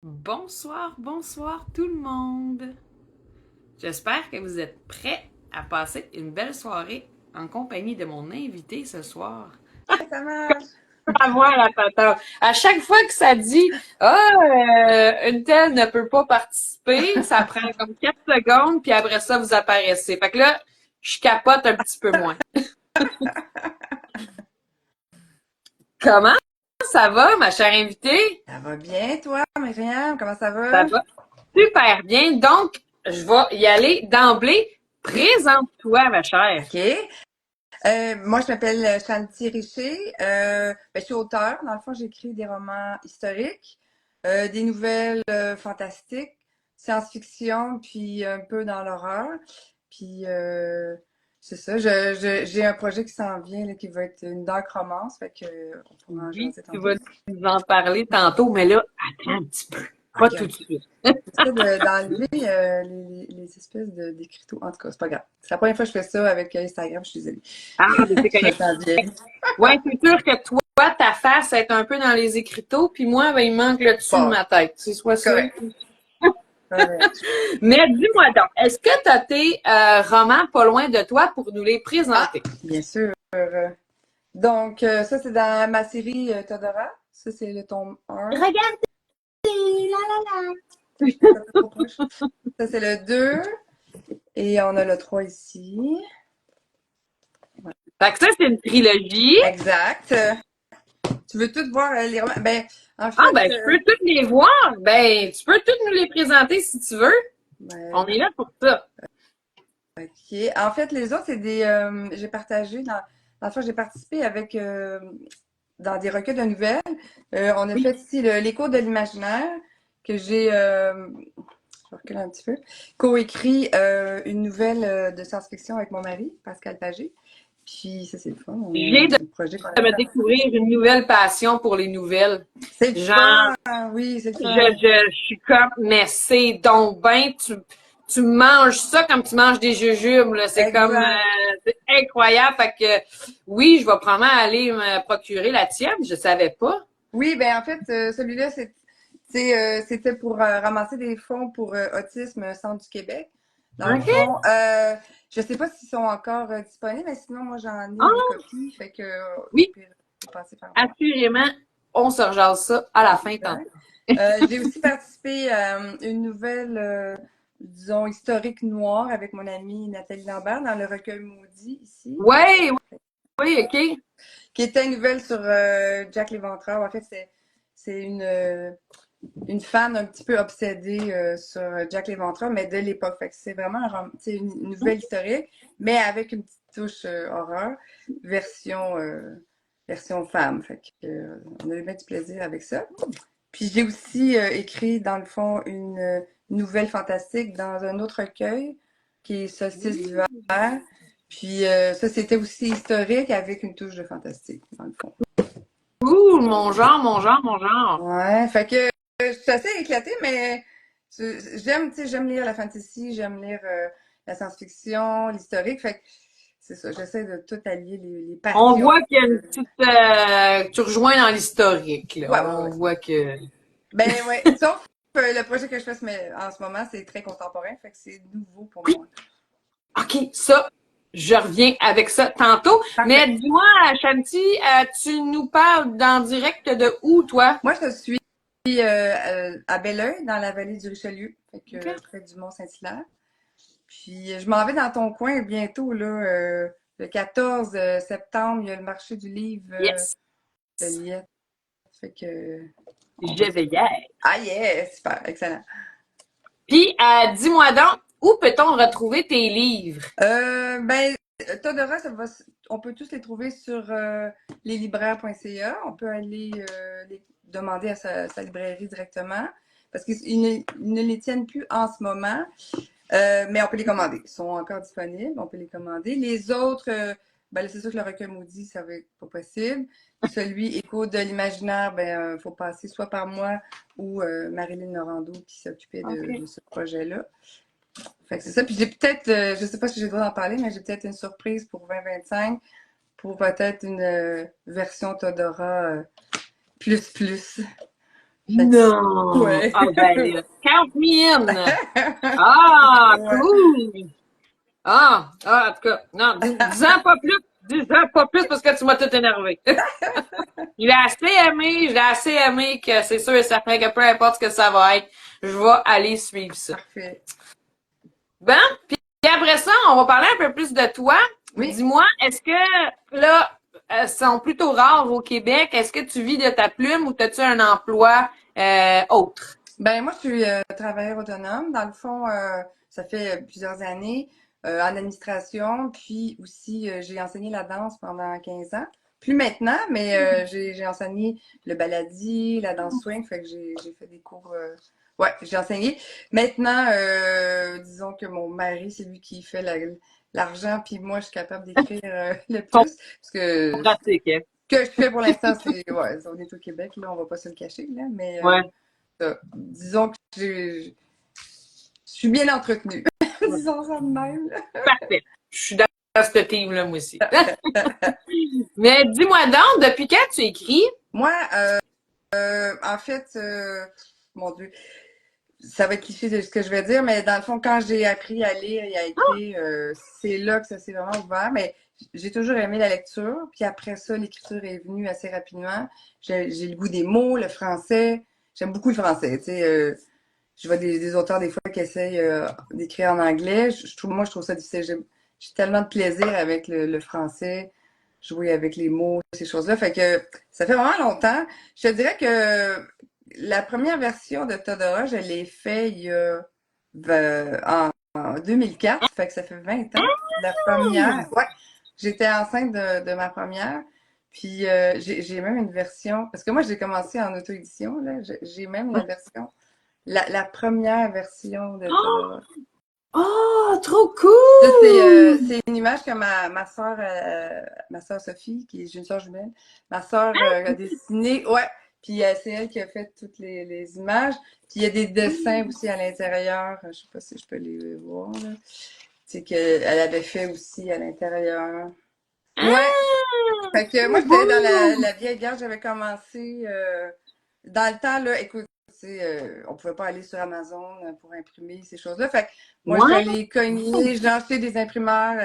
Bonsoir, bonsoir tout le monde. J'espère que vous êtes prêts à passer une belle soirée en compagnie de mon invité ce soir. Ça marche. À voir la patente. À chaque fois que ça dit une telle ne peut pas participer, ça prend comme 4 secondes, puis après ça, vous apparaissez. Fait que là, je capote un petit peu moins. Comment ça va, ma chère invitée? Ça va bien, toi, Myriam? Comment ça Ça va? va super bien. Donc, je vais y aller d'emblée. Présente-toi, ma chère. OK. Moi, je m'appelle Shanti Richer. Je suis auteure. Dans le fond, j'écris des romans historiques, des nouvelles fantastiques, science-fiction, puis un peu dans l'horreur. Puis, c'est ça. J'ai un projet qui s'en vient, là, qui va être une dark romance. Fait que, on pourra en Oui, jaser tu tantôt. vas nous en parler tantôt, mais là, attends un petit peu. Pas OK, tout de OK. suite. J'essaie d'enlever les espèces d'écriteaux. En tout cas, c'est pas grave. C'est la première fois que je fais ça avec Instagram, je suis désolée. Ah, mais c'est Je me correct. sens vieille. Ouais, c'est sûr que toi, ta face est un peu dans les écriteaux, puis moi, ben, il manque le dessus de Bon, ma tête. C'est soit ça. correct. Correct. Mais dis-moi donc, est-ce que tu as tes romans pas loin de toi pour nous les Ah, présenter? bien sûr. Donc, ça, c'est dans ma série Todora. Ça, c'est le tome 1. Regardez, la la la. Ça fait trop proche. Ça, c'est le 2. Et on a le 3 ici. Ouais. Fait que ça, c'est une trilogie. Exact. Tu veux tout voir les romans? Ben, en Ah, fait, ben, je peux toutes les voir. Ben, tu peux toutes nous les présenter si tu veux. On ben, est là pour ça. OK. En fait, les autres, c'est des. J'ai partagé dans le fond, j'ai participé avec dans des recueils de nouvelles. On a Oui. fait ici l'écho de l'imaginaire que j'ai je vais reculer un petit peu, coécrit une nouvelle de science-fiction avec mon mari, Pascal Pagé. Puis ça, c'est le fun. Je viens C'est un projet qu'on a de me fait. découvrir une nouvelle passion pour les nouvelles. C'est le Genre, fun! Oui, c'est le je, fun. je suis comme, mais c'est donc ben, tu manges ça comme tu manges des jujubes, là. C'est comme, Exact. c'est incroyable. Fait que, oui, je vais probablement aller me procurer la tienne. Je savais pas. Oui, ben en fait, celui-là, c'était pour ramasser des fonds pour Autisme Centre du Québec. Dans le OK? fond, je sais pas s'ils sont encore disponibles, mais sinon, moi, j'en ai des Ah, copies. Fait que, au oui, pire, je vais passer par moi. assurément. On se rejase ça à la fin Exact. tantôt. J'ai aussi participé à une nouvelle, disons, historique noire avec mon amie Nathalie Lambert dans le recueil Maudit ici. Ouais, oui, OK. Qui était une nouvelle sur Jack l'Éventreur. En fait, c'est une fan un petit peu obsédée sur Jack l'Éventreur, mais de l'époque. Fait que c'est vraiment c'est une nouvelle historique, mais avec une petite touche horreur, version, version femme. Fait que, on a eu bien du plaisir avec ça. Puis j'ai aussi écrit, dans le fond, une nouvelle fantastique dans un autre recueil qui est Solstice d'hiver. Puis ça, c'était aussi historique avec une touche de fantastique, dans le fond. Ouh, mon genre, mon genre, mon genre. Ouais, fait que je suis assez éclatée, mais j'aime, tu sais, j'aime lire la fantasy, j'aime lire la science-fiction, l'historique. Fait que c'est ça, j'essaie de tout allier les On passions. voit qu'il y a une petite, tu rejoins dans l'historique, là. Ouais, ouais, On ouais. voit que, Ben ouais, sauf le projet que je fais en ce moment, c'est très contemporain, fait que c'est nouveau pour moi. OK, ça, je reviens avec ça tantôt. Mais Parfait. dis-moi, Shanti, tu nous parles d'en direct de où, toi? Moi, je suis à Belleuil, dans la vallée du Richelieu, fait que OK. près du Mont-Saint-Hilaire. Puis je m'en vais dans ton coin bientôt, là, le 14 septembre, il y a le marché du livre Yes, de Liette. Fait que on va je se... vais y être. Ah yeah, super, excellent. Puis, dis-moi donc, où peut-on retrouver tes livres? Ben, Todora, on peut tous les trouver sur leslibraires.ca. On peut aller les demander à sa librairie directement parce qu'ils ne les tiennent plus en ce moment. Mais on peut les commander. Ils sont encore disponibles. On peut les commander. Les autres, ben, c'est sûr que le recueil maudit, ça va être pas possible. Celui Écho de l'imaginaire, ben, faut passer soit par moi ou Marilyn Norando qui s'occupait OK. de ce projet-là. Fait que c'est ça. Puis j'ai peut-être, je sais pas si j'ai le droit d'en parler, mais j'ai peut-être une surprise pour 2025 pour peut-être une version Todora plus plus. Fait que, Non! ouais. Ah, ben, count me in! Ah, Ouais. cool! En tout cas, non, dis-en pas plus, dis-en pas plus parce que tu m'as tout énervé. Je l'ai assez aimé que c'est sûr et certain que peu importe ce que ça va être, je vais aller suivre ça. Parfait. Bon, puis après ça, on va parler un peu plus de toi. Oui. Dis-moi, est-ce que là, sont plutôt rares au Québec, est-ce que tu vis de ta plume ou as-tu un emploi autre? Ben moi, je suis travailleur autonome. Dans le fond, ça fait plusieurs années en administration, puis aussi j'ai enseigné la danse pendant 15 ans. Plus maintenant, mais j'ai enseigné le baladi, la danse swing, fait que j'ai fait des cours. Ouais, j'ai enseigné. Maintenant, disons que mon mari, c'est lui qui fait l'argent, puis moi, je suis capable d'écrire le Ton plus, parce que ce pratique, hein? que je fais pour l'instant, c'est ouais, on est au Québec, là, on va pas se le cacher, là, mais Ouais. disons que je suis bien entretenue. Disons ça de même. Parfait. Je suis dans ce team-là, moi aussi. Mais dis-moi donc, depuis quand tu écris? Moi, en fait, mon Dieu, ça va être cliché de ce que je vais dire, mais dans le fond, quand j'ai appris à lire et à écrire, c'est là que ça s'est vraiment ouvert. Mais j'ai toujours aimé la lecture. Puis après ça, l'écriture est venue assez rapidement. J'ai le goût des mots, le français. J'aime beaucoup le français. Tu sais, je vois des auteurs des fois qui essayent d'écrire en anglais. Moi, je trouve ça difficile. J'ai tellement de plaisir avec le français, jouer avec les mots, ces choses-là. Fait que ça fait vraiment longtemps. Je te dirais que la première version de Todora, je l'ai fait il y a en 2004. Fait que ça fait 20 ans. La première. Ouais. J'étais enceinte de ma première. Puis j'ai même une version, parce que moi j'ai commencé en auto-édition, là. J'ai même la version la première version de Todora. Oh, trop Ça, cool! c'est une image que ma sœur Sophie, qui est une sœur jumelle, ma sœur a dessiné. Ouais. Puis c'est elle qui a fait toutes les images. Puis il y a des dessins aussi à l'intérieur. Je sais pas si je peux les voir, là. C'est qu'elle avait fait aussi à l'intérieur. Ouais. Ah! Fait que moi, j'étais dans la vieille garde, j'avais commencé dans le temps, là, écoute, on pouvait pas aller sur Amazon pour imprimer ces choses-là. Fait que moi, je suis Ouais! allée cogner, j'ai acheté des imprimeurs.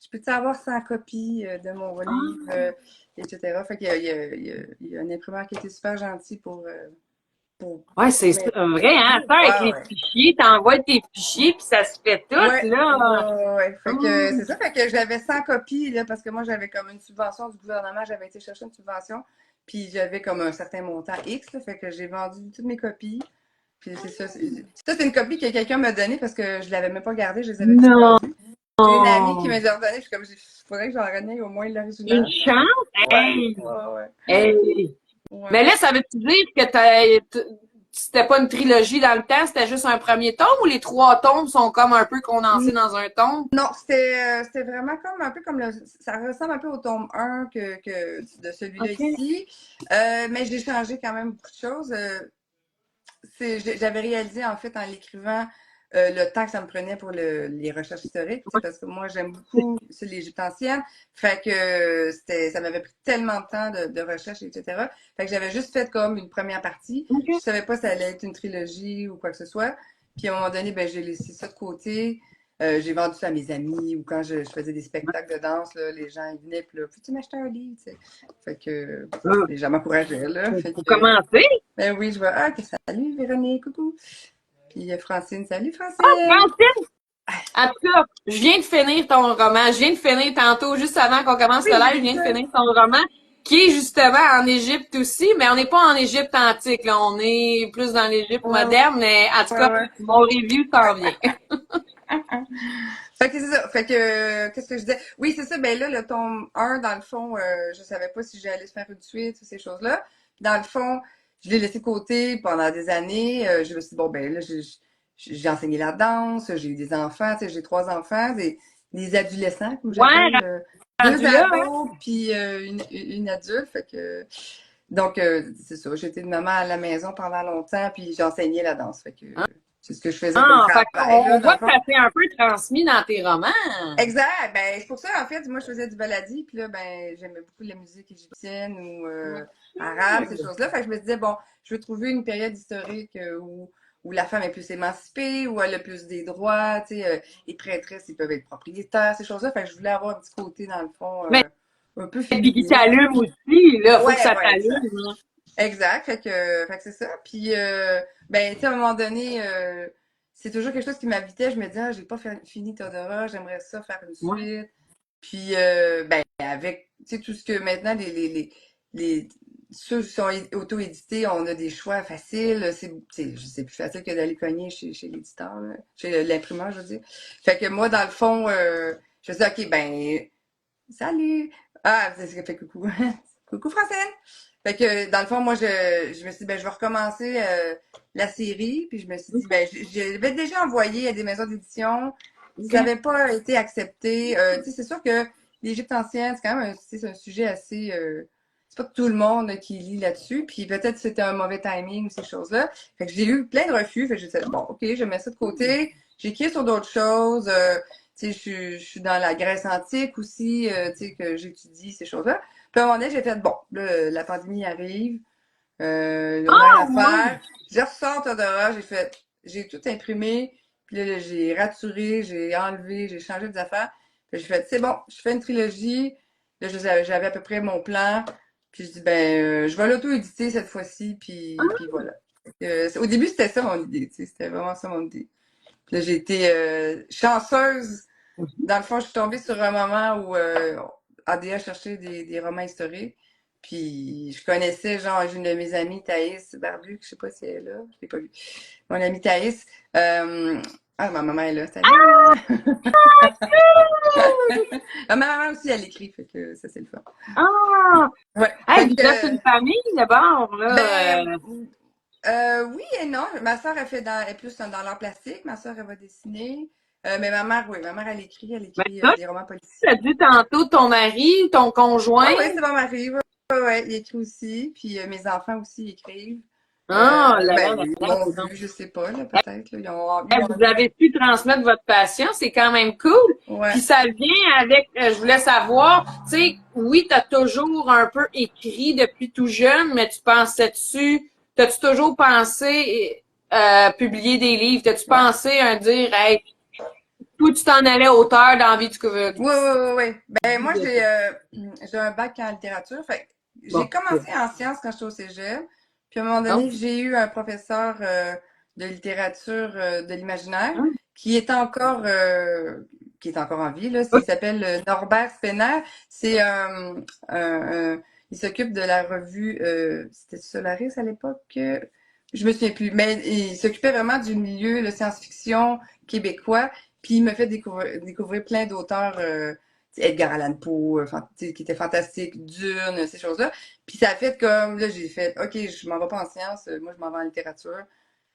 Je peux-tu avoir 100 copies de mon livre, etc. Fait qu'il y a, il y a un imprimeur qui était super gentil pour Ouais, c'est ça, imprimer. vrai, hein? Ça, avec Ouais, les ouais. fichiers, t'envoies tes fichiers, puis ça se fait tout, Ouais, là. ouais. Fait que Hum. c'est ça, fait que j'avais 100 copies, là, parce que moi, j'avais comme une subvention du gouvernement, j'avais été chercher une subvention, puis j'avais comme un certain montant X, là, fait que j'ai vendu toutes mes copies. Puis c'est ça. Ça, c'est une copie que quelqu'un m'a donnée parce que je l'avais même pas gardée, je les avais toutes Non! perdues. J'ai une amie qui m'a ordonné, je suis comme, il faudrait que j'en renie au moins Une l'original, là. chance? Ouais, Hey! ouais, Hey! ouais. Mais là, ça veut-tu dire que c'était pas une trilogie dans le temps, c'était juste un premier tome ou les trois tomes sont comme un peu condensés dans un tome? Non, c'était vraiment comme un peu comme ça ressemble un peu au tome 1 que de celui-là OK. ici. Mais j'ai changé quand même beaucoup de choses. J'avais réalisé en fait en l'écrivant le temps que ça me prenait pour les recherches historiques, tu sais, Ouais, parce que moi j'aime c'est beaucoup l'Égypte ancienne. Fait que ça m'avait pris tellement de temps de recherche, etc. Fait que j'avais juste fait comme une première partie. Je OK. savais pas si ça allait être une trilogie ou quoi que ce soit. Puis à un moment donné, ben j'ai laissé ça de côté. J'ai vendu ça à mes amis ou quand je faisais des spectacles de danse, là, les gens ils venaient puis là, peux-tu m'acheter un livre? Tu sais? Fait que Ah, les gens m'encourageaient là. Fait pour que commencer, ben oui, je vois. Ah, salut Véronique, coucou. Puis Francine, salut Francine. Francine, en tout cas, je viens de finir ton roman. Je viens de finir tantôt, juste avant qu'on commence le Oui, live, je c'est viens de ça. finir ton roman, qui est justement en Égypte aussi, mais on n'est pas en Égypte antique, là. On est plus dans l'Égypte Ouais, ouais, moderne, mais en tout cas, ouais. mon review s'en vient. Fait que c'est ça. Fait que, qu'est-ce que je disais? Oui, c'est ça. Ben là, le tome 1, dans le fond, je savais pas si j'allais faire une suite ou ces choses-là. Dans le fond, je l'ai laissé de côté pendant des années. Je me suis dit, bon, ben là, j'ai enseigné la danse, j'ai eu des enfants, tu sais, j'ai 3 enfants, des adolescents, comme Ouais, j'appelle, deux rendu là, hein? ados, puis une adulte. Fait que, donc, c'est ça. J'étais une maman à la maison pendant longtemps, puis j'enseignais la danse. Fait que, Hein? c'est ce que je faisais comme Ah, fait travail, qu'on là, on dans voit le que fond. ça s'est un peu transmis dans tes romans. Exact. Ben, c'est pour ça, en fait, moi, je faisais du baladi, puis là, ben, j'aimais beaucoup la musique égyptienne ou arabe, ces choses-là. Fait que je me disais, bon, je veux trouver une période historique où la femme est plus émancipée, où elle a plus des droits, tu sais, les prêtresses, ils peuvent être propriétaires, ces choses-là. Fait que je voulais avoir un petit côté, dans le fond, Mais un peu puis qui féministe. t'allume aussi, là, faut que Ouais, ça ouais, exact. t'allume, hein. Exact. Fait que c'est ça. Puis, ben, tu sais, à un moment donné, c'est toujours quelque chose qui m'habitait. Je me disais, ah, j'ai pas fini Todora, j'aimerais ça faire une Ouais. suite. Puis, ben, avec, tu sais, tout ce que maintenant, ceux qui sont auto-édités, on a des choix faciles. C'est plus facile que d'aller cogner chez l'éditeur, là, chez l'imprimeur, je veux dire. Fait que moi, dans le fond, je me disais, OK, ben, salut! Ah, c'est ce que fait coucou. Coucou Francine! Fait que dans le fond, moi je me suis dit ben je vais recommencer la série, puis je me suis dit ben j'avais déjà envoyé à des maisons d'édition, puis OK. ça n'avait pas été accepté. Tu sais, c'est sûr que l'Égypte ancienne, c'est quand même c'est un sujet assez c'est pas tout le monde qui lit là-dessus, puis peut-être c'était un mauvais timing ou ces choses-là. Fait que j'ai eu plein de refus, fait que j'ai dit bon, OK, je mets ça de côté. J'ai écrit sur d'autres choses. Tu sais, je suis dans la Grèce antique aussi, tu sais, que j'étudie ces choses-là. Puis à un moment donné, j'ai fait, bon, là, la pandémie arrive, on a rien Ah, à ouais. faire. Je ressors Todora, j'ai tout imprimé, puis là, j'ai raturé, j'ai enlevé, j'ai changé des affaires. Puis j'ai fait, c'est bon, je fais une trilogie. Là, j'avais à peu près mon plan. Puis je dis, ben, je vais l'auto-éditer cette fois-ci, puis voilà. Au début, c'était ça mon idée, tu sais, c'était vraiment ça mon idée. Puis là, j'ai été chanceuse. Dans le fond, je suis tombée sur un moment où ADA cherchait des romans historiques. Puis je connaissais, genre, une de mes amies, Thaïs Barbu, que je sais pas si elle est là, je l'ai pas vue. Mon amie Thaïs. Ah, ma maman est là. Salut, maman! Ah, ma maman aussi, elle écrit, fait que ça, c'est le fun. Ah! Ouais. Hey, Fait vous êtes que, une famille d'abord, là. ben, oui et non. Ma soeur, elle est plus dans l'art plastique. Ma soeur, elle va dessiner. Mais ma mère, oui, ma mère, elle Ben, écrit toi, des romans tu as policiers. dit tantôt ton mari, ton Ouais, conjoint. ouais, c'est mon mari. Ouais, ouais, ouais, il écrit aussi. Puis mes enfants aussi écrivent. Ah, là, là, Ben, là, ils là, m'ont dis donc. vu, je sais pas, là, peut-être. Là. Ils Hey, m'ont vous vu. avez pu transmettre votre passion, c'est quand même cool. Ouais. Puis ça vient avec, je voulais savoir, tu sais, oui, tu as toujours un peu écrit depuis tout jeune, mais tu pensais-tu, t'as-tu toujours pensé publier des livres? T'as-tu Ouais. pensé à dire, hey, toi, tu t'en allais auteur dans la vie, Ouais, ouais, ouais, ouais. Ben, moi, de ça? j'ai un bac en littérature. Fait que j'ai Bon, commencé cool. en sciences quand j'étais au cégep. Puis à un moment Oh, donné, j'ai eu un professeur de littérature de l'imaginaire hein? qui est encore qui est encore en vie, là. Oui. Il s'appelle Norbert Spener. C'est il s'occupe de la revue c'était Solaris à l'époque. Je me souviens plus, mais il s'occupait vraiment du milieu, le science-fiction québécois. Puis il m'a fait découvrir plein d'auteurs, tu sais, Edgar Allan Poe, tu sais, qui étaient fantastiques, Dune, ces choses-là. Puis ça a fait comme, là, j'ai fait, OK, je m'en vais pas en sciences, moi, je m'en vais en littérature.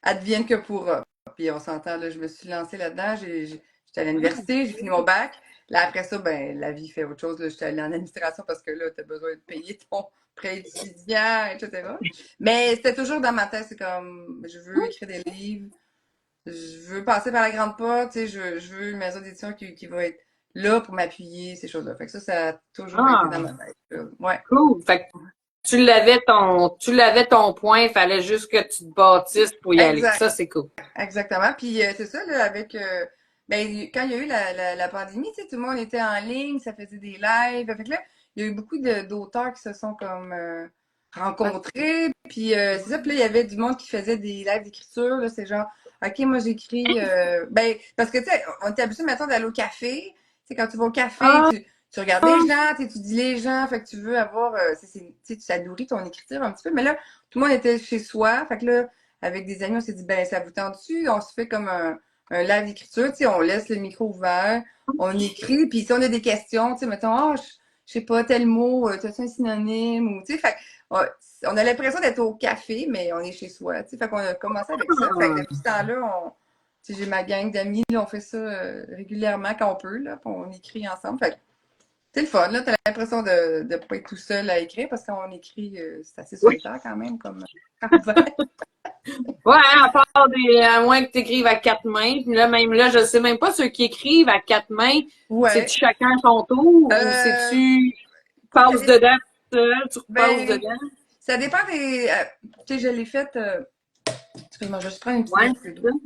Advienne que pourra. Puis on s'entend, là, je me suis lancée là-dedans. J'étais à l'université, j'ai fini mon bac. Là, après ça, ben, la vie fait autre chose. Là, j'étais allée en administration parce que là, tu as besoin de payer ton prêt étudiant, etc. Mais c'était toujours dans ma tête, c'est comme, je veux écrire des livres, je veux passer par la grande porte, tu sais, je veux une maison d'édition qui va être là pour m'appuyer, ces choses-là. Fait que ça a toujours été dans Ah, ma tête, là. Ouais, cool. Fait que tu l'avais ton point, il fallait juste que tu te bâtisses pour y aller. exact, Ça, c'est cool. exactement. Puis c'est ça, là, avec, ben, quand il y a eu la pandémie, tu sais, tout le monde était en ligne, ça faisait des lives. Fait que là, il y a eu beaucoup d'auteurs qui se sont comme Ouais. rencontrés. Puis c'est ça, puis là, il y avait du monde qui faisait des lives d'écriture, là, c'est genre, OK, moi j'écris, ben, parce que, tu sais, on était habitué maintenant d'aller au café. Tu sais, quand tu vas au café, Ah, tu regardes les gens, tu étudies les gens, fait que tu veux avoir, tu sais, ça nourrit ton écriture un petit peu. Mais là, tout le monde était chez soi, fait que là, avec des amis, on s'est dit, ben, ça vous tente dessus, on se fait comme un live d'écriture, tu sais, on laisse le micro ouvert, on écrit, puis si on a des questions, tu sais, mettons, oh, je sais pas, tel mot, t'as-tu un synonyme, ou, tu sais, fait on a l'impression d'être au café, mais on est chez soi, tu sais, fait qu'on a commencé avec ça, fait que depuis ce temps-là, tu sais, j'ai ma gang d'amis, là, on fait ça régulièrement quand on peut, là, puis on écrit ensemble, fait que c'est le fun, là, t'as l'impression de ne pas être tout seul à écrire, parce qu'on écrit, c'est assez solitaire quand même, comme travail. Ouais, à moins que tu écrives à quatre mains. Puis là, même là, je sais même pas ceux qui écrivent à quatre mains, Ouais. c'est-tu chacun son tour ou Euh, c'est-tu ça passes dé- dedans tout seul, tu repasses ben, dedans? ça dépend des. Tu sais, je l'ai fait. Excuse-moi, je vais juste prendre une petite Ouais, gorgée d'eau.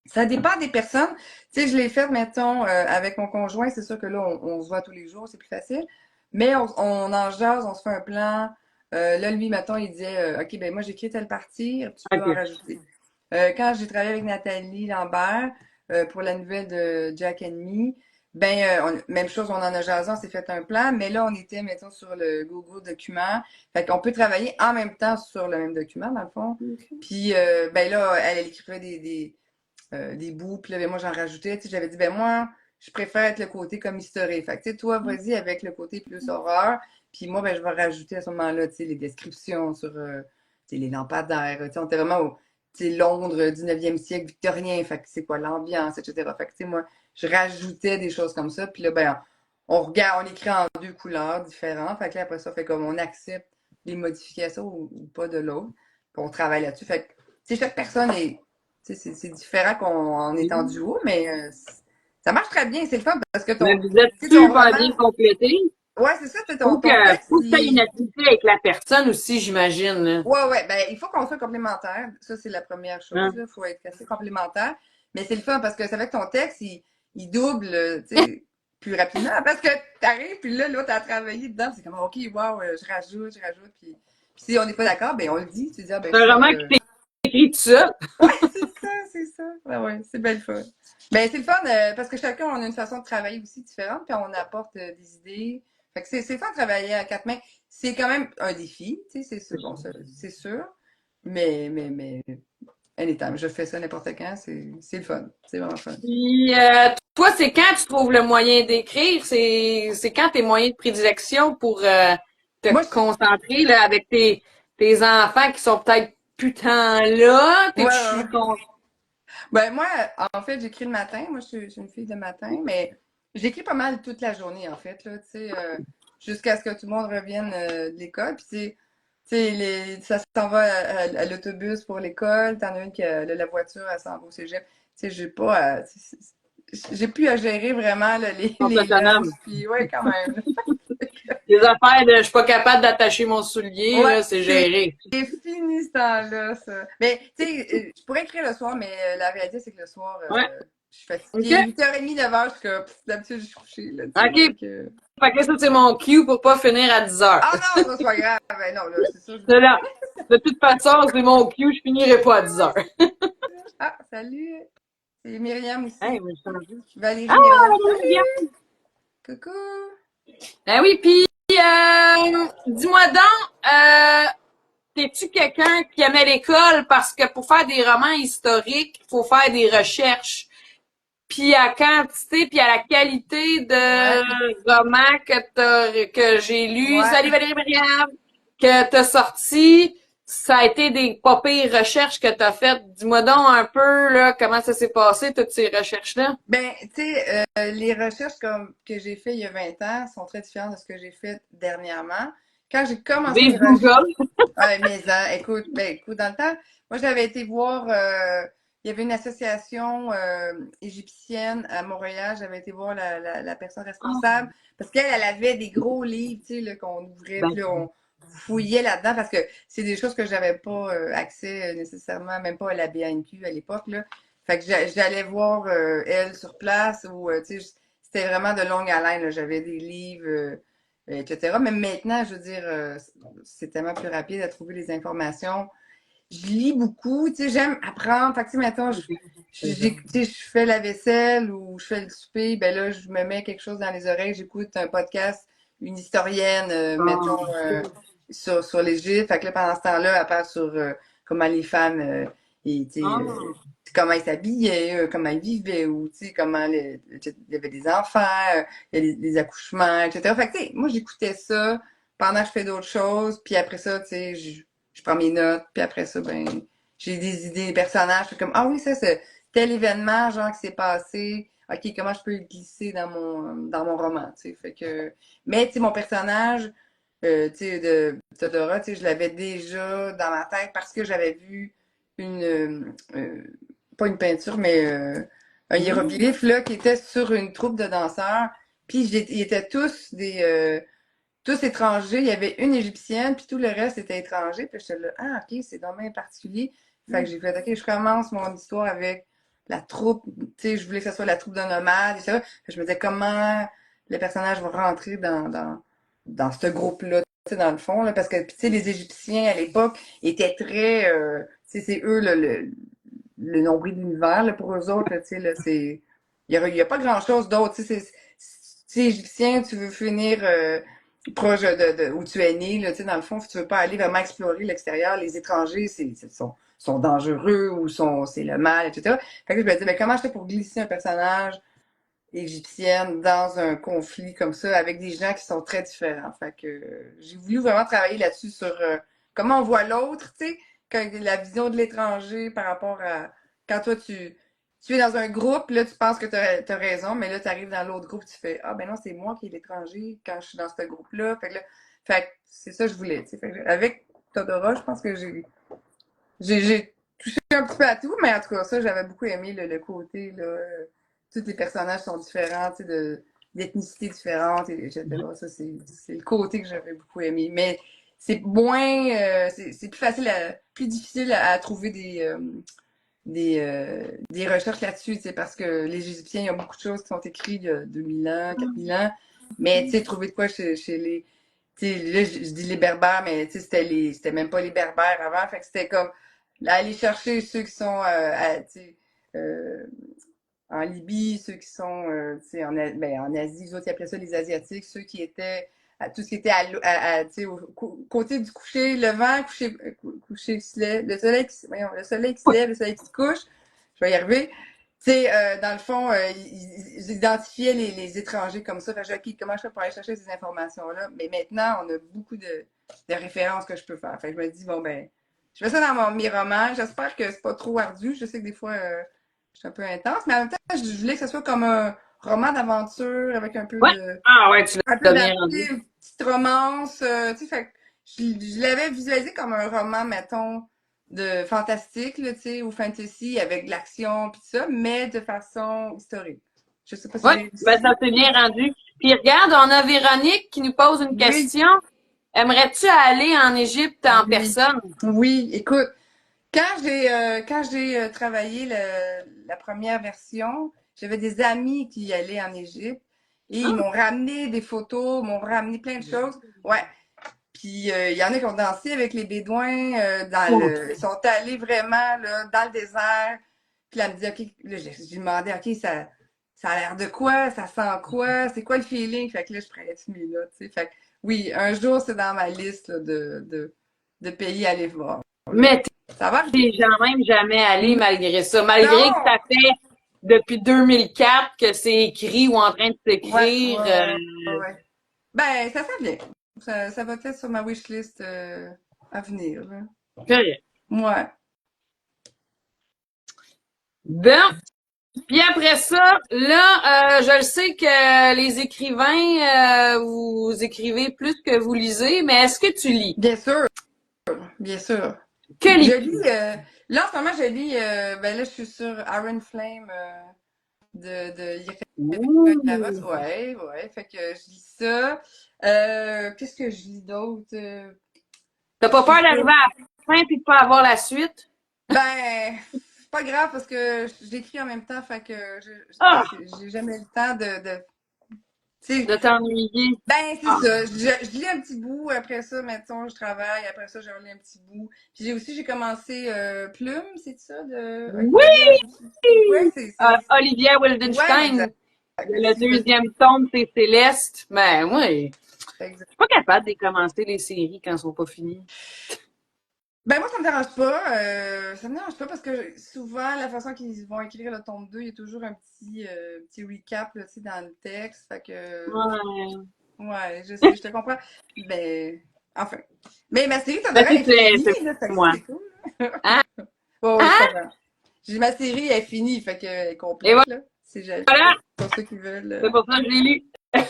Ça dépend des personnes. Tu sais, je l'ai fait, mettons, avec mon conjoint. C'est sûr que là, on se voit tous les jours, c'est plus facile. Mais on en jase, on se fait un plan. Là, lui, mettons, il disait, OK, ben moi, j'écris telle partie, tu peux en OK. rajouter. Quand j'ai travaillé avec Nathalie Lambert pour la nouvelle de Jack and Me, ben, même chose, on en a jasé, on s'est fait un plan. Mais là, on était, mettons, sur le Google document. Fait qu'on peut travailler en même temps sur le même document, dans le fond. Puis, ben là, elle écrivait des bouts, puis là, ben, moi, j'en rajoutais. Tu sais, j'avais dit, ben moi, je préfère être le côté comme historique. Fait que, tu sais, toi, vas-y avec le côté plus horreur, puis moi, ben, je vais rajouter à ce moment-là, tu sais, les descriptions sur, tu sais, les lampadaires. Tu sais, on était vraiment au, tu sais, Londres, 19e siècle, victorien, fait que c'est quoi l'ambiance, etc. Fait que, tu sais, moi, je rajoutais des choses comme ça, puis là, ben, on regarde, on écrit en deux couleurs différentes, fait que là, après ça, fait comme on accepte les modifications ou pas de l'autre, puis on travaille là-dessus. Fait que, tu sais, chaque personne est c'est différent qu'on en est en duo, mais ça marche très bien. C'est le fun parce que Mais vous êtes ton super roman, bien complété. ouais, c'est ça, ton texte, Faut que tu aies une affinité avec la personne aussi, j'imagine, là. ouais, ouais, ben, il faut qu'on soit complémentaire. Ça, c'est la première chose, Hein? là. Il faut être assez complémentaire. Mais c'est le fun parce que ça fait que ton texte, il double, tu sais, plus rapidement. Parce que t'arrives, puis là, l'autre a travaillé dedans. C'est comme, OK, wow, je rajoute. Puis si on n'est pas d'accord, ben, on le dit. Tu dis, ah, ben, C'est un ça, roman qui t'est écrit tout seul. ouais, c'est ça, c'est ça. Ouais, ouais, c'est belle fun. Ben, c'est le fun parce que chacun, on a une façon de travailler aussi différente, puis on apporte des idées. Fait que c'est le fun de travailler à quatre mains. C'est quand même un défi, tu sais, c'est sûr. Bon, c'est sûr. Mais, anytime, je fais ça n'importe quand, c'est le fun. C'est vraiment fun. Puis, toi, c'est quand tu trouves le moyen d'écrire? C'est quand tes moyens de prédilection pour te Moi, concentrer là, avec tes enfants qui sont peut-être plus tant là? ouais, T'es-tu ouais. Ben, moi, en fait, j'écris le matin. Moi, je suis une fille de matin, mais j'écris pas mal toute la journée, en fait, là, tu sais, jusqu'à ce que tout le monde revienne de l'école. Puis, tu sais, ça s'en va à l'autobus pour l'école. T'en as une qui a la voiture, elle s'en va au cégep. Tu sais, j'ai pas j'ai plus à gérer vraiment là, sont les lunchs. autonomes? Puis, ouais, quand même. Les affaires de je suis pas capable d'attacher mon soulier, Ouais, là, c'est géré. c'est fini ce temps-là, ça. Mais, tu sais, je pourrais écrire le soir, mais la réalité, c'est que le soir, Ouais. je suis OK? fatiguée. 8h30, 9h, je suis comme, d'habitude, je suis couchée, là, tu sais. OK. Fait que ça, c'est mon cue pour pas finir à 10 heures. Ah non, ça, c'est pas grave. Ben non, là, c'est ça. C'est là. De toute façon, c'est mon cue, je finirai pas à 10 heures. Ah, salut. C'est Myriam Hey, aussi. mais je t'en prie. Ah, Valérie Myriam. bien. Salut! Coucou! Ben oui, puis dis-moi donc, t'es-tu quelqu'un qui aimait l'école parce que pour faire des romans historiques, il faut faire des recherches. Puis à quantité, puis à la qualité Ouais, de romans que j'ai lus, ouais. salut Valérie Myriam, que t'as sorti, ça a été des pas pires recherches que t'as faites. Dis-moi donc un peu là comment ça s'est passé, toutes ces recherches-là. Ben, tu sais, les recherches que j'ai fait il y a 20 ans sont très différentes de ce que j'ai fait dernièrement. Quand j'ai commencé mes Vive recherches, Google. ouais, mais écoute, dans le temps, moi j'avais été voir, il y avait une association égyptienne à Montréal, j'avais été voir la personne responsable, parce qu'elle, elle avait des gros livres, tu sais, là, qu'on ouvrait, Ben, puis là, on fouillait là-dedans, parce que c'est des choses que j'avais pas accès nécessairement, même pas à la BNQ à l'époque, là. Fait que j'allais voir elle sur place, ou, tu sais, c'était vraiment de longue haleine, là, j'avais des livres... etc. Mais maintenant, je veux dire, c'est tellement plus rapide à trouver les informations. Je lis beaucoup, tu sais, j'aime apprendre. Fait que, tu sais, mettons, tu sais, je fais la vaisselle ou je fais le souper, ben là, je me mets quelque chose dans les oreilles, j'écoute un podcast, une historienne, mettons, sur l'Égypte. Fait que là, pendant ce temps-là, elle parle sur comment les femmes, tu sais, comment ils s'habillaient, comment ils vivaient, ou, tu sais, il y avait des enfants, il y a les accouchements, etc. Fait que, tu sais, moi, j'écoutais ça pendant que je fais d'autres choses, puis après ça, tu sais, je prends mes notes, puis après ça, ben, j'ai des idées, des personnages, je fais comme, ah oui, ça, c'est tel événement, genre, qui s'est passé, ok, comment je peux le glisser dans mon roman, tu sais, fait que, mais, tu sais, mon personnage, tu sais, de Todora, tu sais, je l'avais déjà dans ma tête parce que j'avais vu une, pas une peinture, mais un Hmm. hiéroglyphe, là, qui était sur une troupe de danseurs. Puis ils étaient tous étrangers. Il y avait une égyptienne, puis tout le reste était étranger. Puis j'étais là, ah, ok, c'est dommage particulier. Fait que j'ai fait, ok, je commence mon histoire avec la troupe. Tu sais, je voulais que ce soit la troupe de nomades, etc. Fait que je me disais, comment les personnages vont rentrer dans ce groupe-là, tu sais, dans le fond, là, parce que, tu sais, les Égyptiens, à l'époque, étaient très, tu sais, c'est eux, là, le nombril de l'univers, là, pour eux autres, là, tu sais, là, c'est, il y a pas grand-chose d'autre, tu sais, si t'es Égyptien, tu veux finir, proche où tu es né, là, tu sais, dans le fond, tu veux pas aller vraiment explorer l'extérieur, les étrangers, sont dangereux ou c'est le mal, etc. Fait que je me dis, mais comment je fais pour glisser un personnage égyptienne dans un conflit comme ça avec des gens qui sont très différents? Fait que j'ai voulu vraiment travailler là-dessus sur comment on voit l'autre, tu sais, la vision de l'étranger par rapport à quand toi tu es dans un groupe, là, tu penses que tu as raison, mais là, tu arrives dans l'autre groupe, tu fais ah, ben non, c'est moi qui est l'étranger quand je suis dans ce groupe-là. Fait que c'est ça que je voulais, tu sais. Fait que avec Todora, je pense que j'ai touché un petit peu à tout, mais en tout cas, ça, j'avais beaucoup aimé le côté, là. Tous les personnages sont différents, tu sais, d'ethnicités différentes, etc. Ça, c'est le côté que j'avais beaucoup aimé. Mais c'est moins, c'est plus facile plus difficile à trouver des recherches là-dessus, tu sais, parce que les Égyptiens, il y a beaucoup de choses qui sont écrites il y a 2000 ans, 4000 ans, mais tu sais, trouver de quoi chez les, tu sais, là, je dis les Berbères, mais tu sais, c'était même pas les Berbères avant, fait que c'était comme, aller chercher ceux qui sont, tu sais, euh, en Libye, ceux qui sont tu sais, en Asie, les autres ils appelaient ça les Asiatiques, ceux qui étaient tout ce qui était tu sais, au côté du coucher levant, coucher qui se lève, voyons, le soleil qui se lève, le soleil qui se couche, je vais y arriver. Tu sais, dans le fond, ils identifiaient les étrangers comme ça. Fait que j'ai dit, comment je fais pour aller chercher ces informations-là? Mais maintenant, on a beaucoup de références que je peux faire. Fait que je me dis, bon, ben, je fais ça dans mes romans. J'espère que c'est pas trop ardu. Je sais que des fois, je suis un peu intense, mais en même temps, je voulais que ce soit comme un roman d'aventure avec Ouais. Ah ouais, tu un peu l'as bien rendu. une petite romance, tu sais, fait que je l'avais visualisé comme un roman, mettons, de fantastique, là, tu sais, ou fantasy avec de l'action pis ça, mais de façon historique. Je sais pas si Ouais, j'ai ben réussi. ça s'est bien rendu. Puis regarde, on a Véronique qui nous pose une Oui, question. Aimerais-tu aller en Égypte en oui, personne? oui. Écoute, quand j'ai travaillé la première version, j'avais des amis qui y allaient en Égypte et ils m'ont ramené des photos, m'ont ramené plein de choses. Ouais. Puis il y en a qui ont dansé avec les Bédouins ils sont allés vraiment là, dans le désert. Puis là, elle me dit, OK, là, j'ai demandé, OK, ça a l'air de quoi? Ça sent quoi? C'est quoi le feeling? Fait que là, je prenais toutes mes notes, tu sais. Fait que oui, un jour, c'est dans ma liste là, de pays à aller voir. Là. Mais Ça va t'es arriver. quand même jamais allé malgré ça. Malgré que Non! ça fait depuis 2004 que c'est écrit ou en train de Ouais, s'écrire. ouais, ouais, ouais, ouais. Ben, ça s'en vient. Ça va être sur ma wishlist à venir. Là. Correct. Ouais. Bon. Puis après ça, là, je le sais que les écrivains, vous écrivez plus que vous lisez, mais est-ce que tu lis? Bien sûr, bien sûr. Que Je lis-tu? lis, là en ce moment je lis, ben là je suis sur Iron Flame de Yaravos. Ouh. Ouais, ouais, fait que je lis ça. Qu'est-ce que je lis d'autre? T'as Je pas suis peur sur... d'arriver à la fin puis de pas avoir la suite? Ben, c'est pas grave parce que j'écris en même temps, fait que Ah! j'ai jamais le temps tu sais, De t'ennuyer. ben, c'est Ah. ça. Je lis un petit bout, après ça, mettons, je travaille, après ça, je relis un petit bout. Puis j'ai commencé Plume, c'est ça, de Oui! Olivia. Ouais, Olivia ouais, Wildenstein. exact. Le Merci, vas-y. deuxième tome, c'est Céleste. Ben, moi, je Exact. suis pas capable de commencer les séries quand elles sont pas finies. Ben, moi, ça me dérange pas. Ça me dérange pas parce que souvent, la façon qu'ils vont écrire le tome 2 il y a toujours un petit recap, là, tu sais, dans le texte. Fait que, Ouais. ouais, je sais, je te comprends. Ben, enfin. Mais ma série, Ben, Todora est finie, c'est là, fait que ça, moi. c'est cool. Hein? Ouais, ouais, je Hein? comprends. J'ai ma série est finie, fait qu'elle est Et complète, là. C'est voilà! pour ceux qui veulent. C'est pour ça que je l'ai lu. Ouais,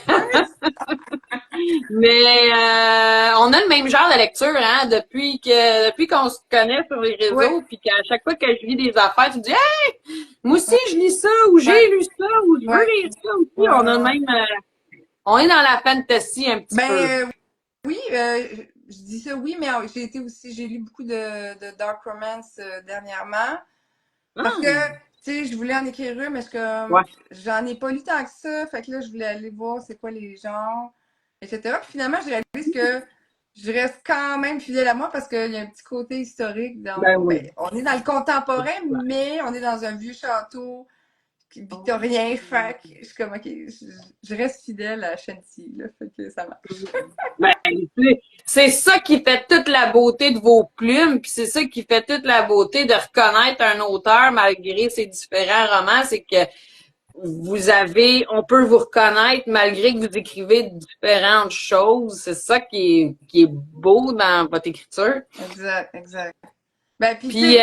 Mais on a le même genre de lecture, hein, depuis qu'on se connaît sur les Ouais, réseaux, puis qu'à chaque fois que je lis des affaires, tu me dis hey, moi aussi ouais, je lis ça, ou ouais, j'ai lu ça, ou je veux ouais, lire ça aussi. ouais, On a le ouais. même on est dans la fantasy un petit peu. Ben oui, je dis ça oui, mais j'ai lu beaucoup de dark romance dernièrement. Parce que, Ah, tu sais, je voulais en écrire une, mais ouais. j'en ai pas lu tant que ça. Fait que là, je voulais aller voir c'est quoi les genres, etc. Puis finalement, je réalise que je reste quand même fidèle à moi parce qu'il y a un petit côté historique Ben dans. Ben, oui. on est dans le contemporain, mais on est dans un vieux château victorien. Fait que je suis comme, ok, je reste fidèle à Shanti, là. Fait que ça marche. Ben, c'est ça qui fait toute la beauté de vos plumes, puis c'est ça qui fait toute la beauté de reconnaître un auteur malgré ses différents romans, c'est que on peut vous reconnaître malgré que vous écrivez différentes choses. C'est ça qui est beau dans votre écriture. Exact, exact. Ben, puis tu Puis,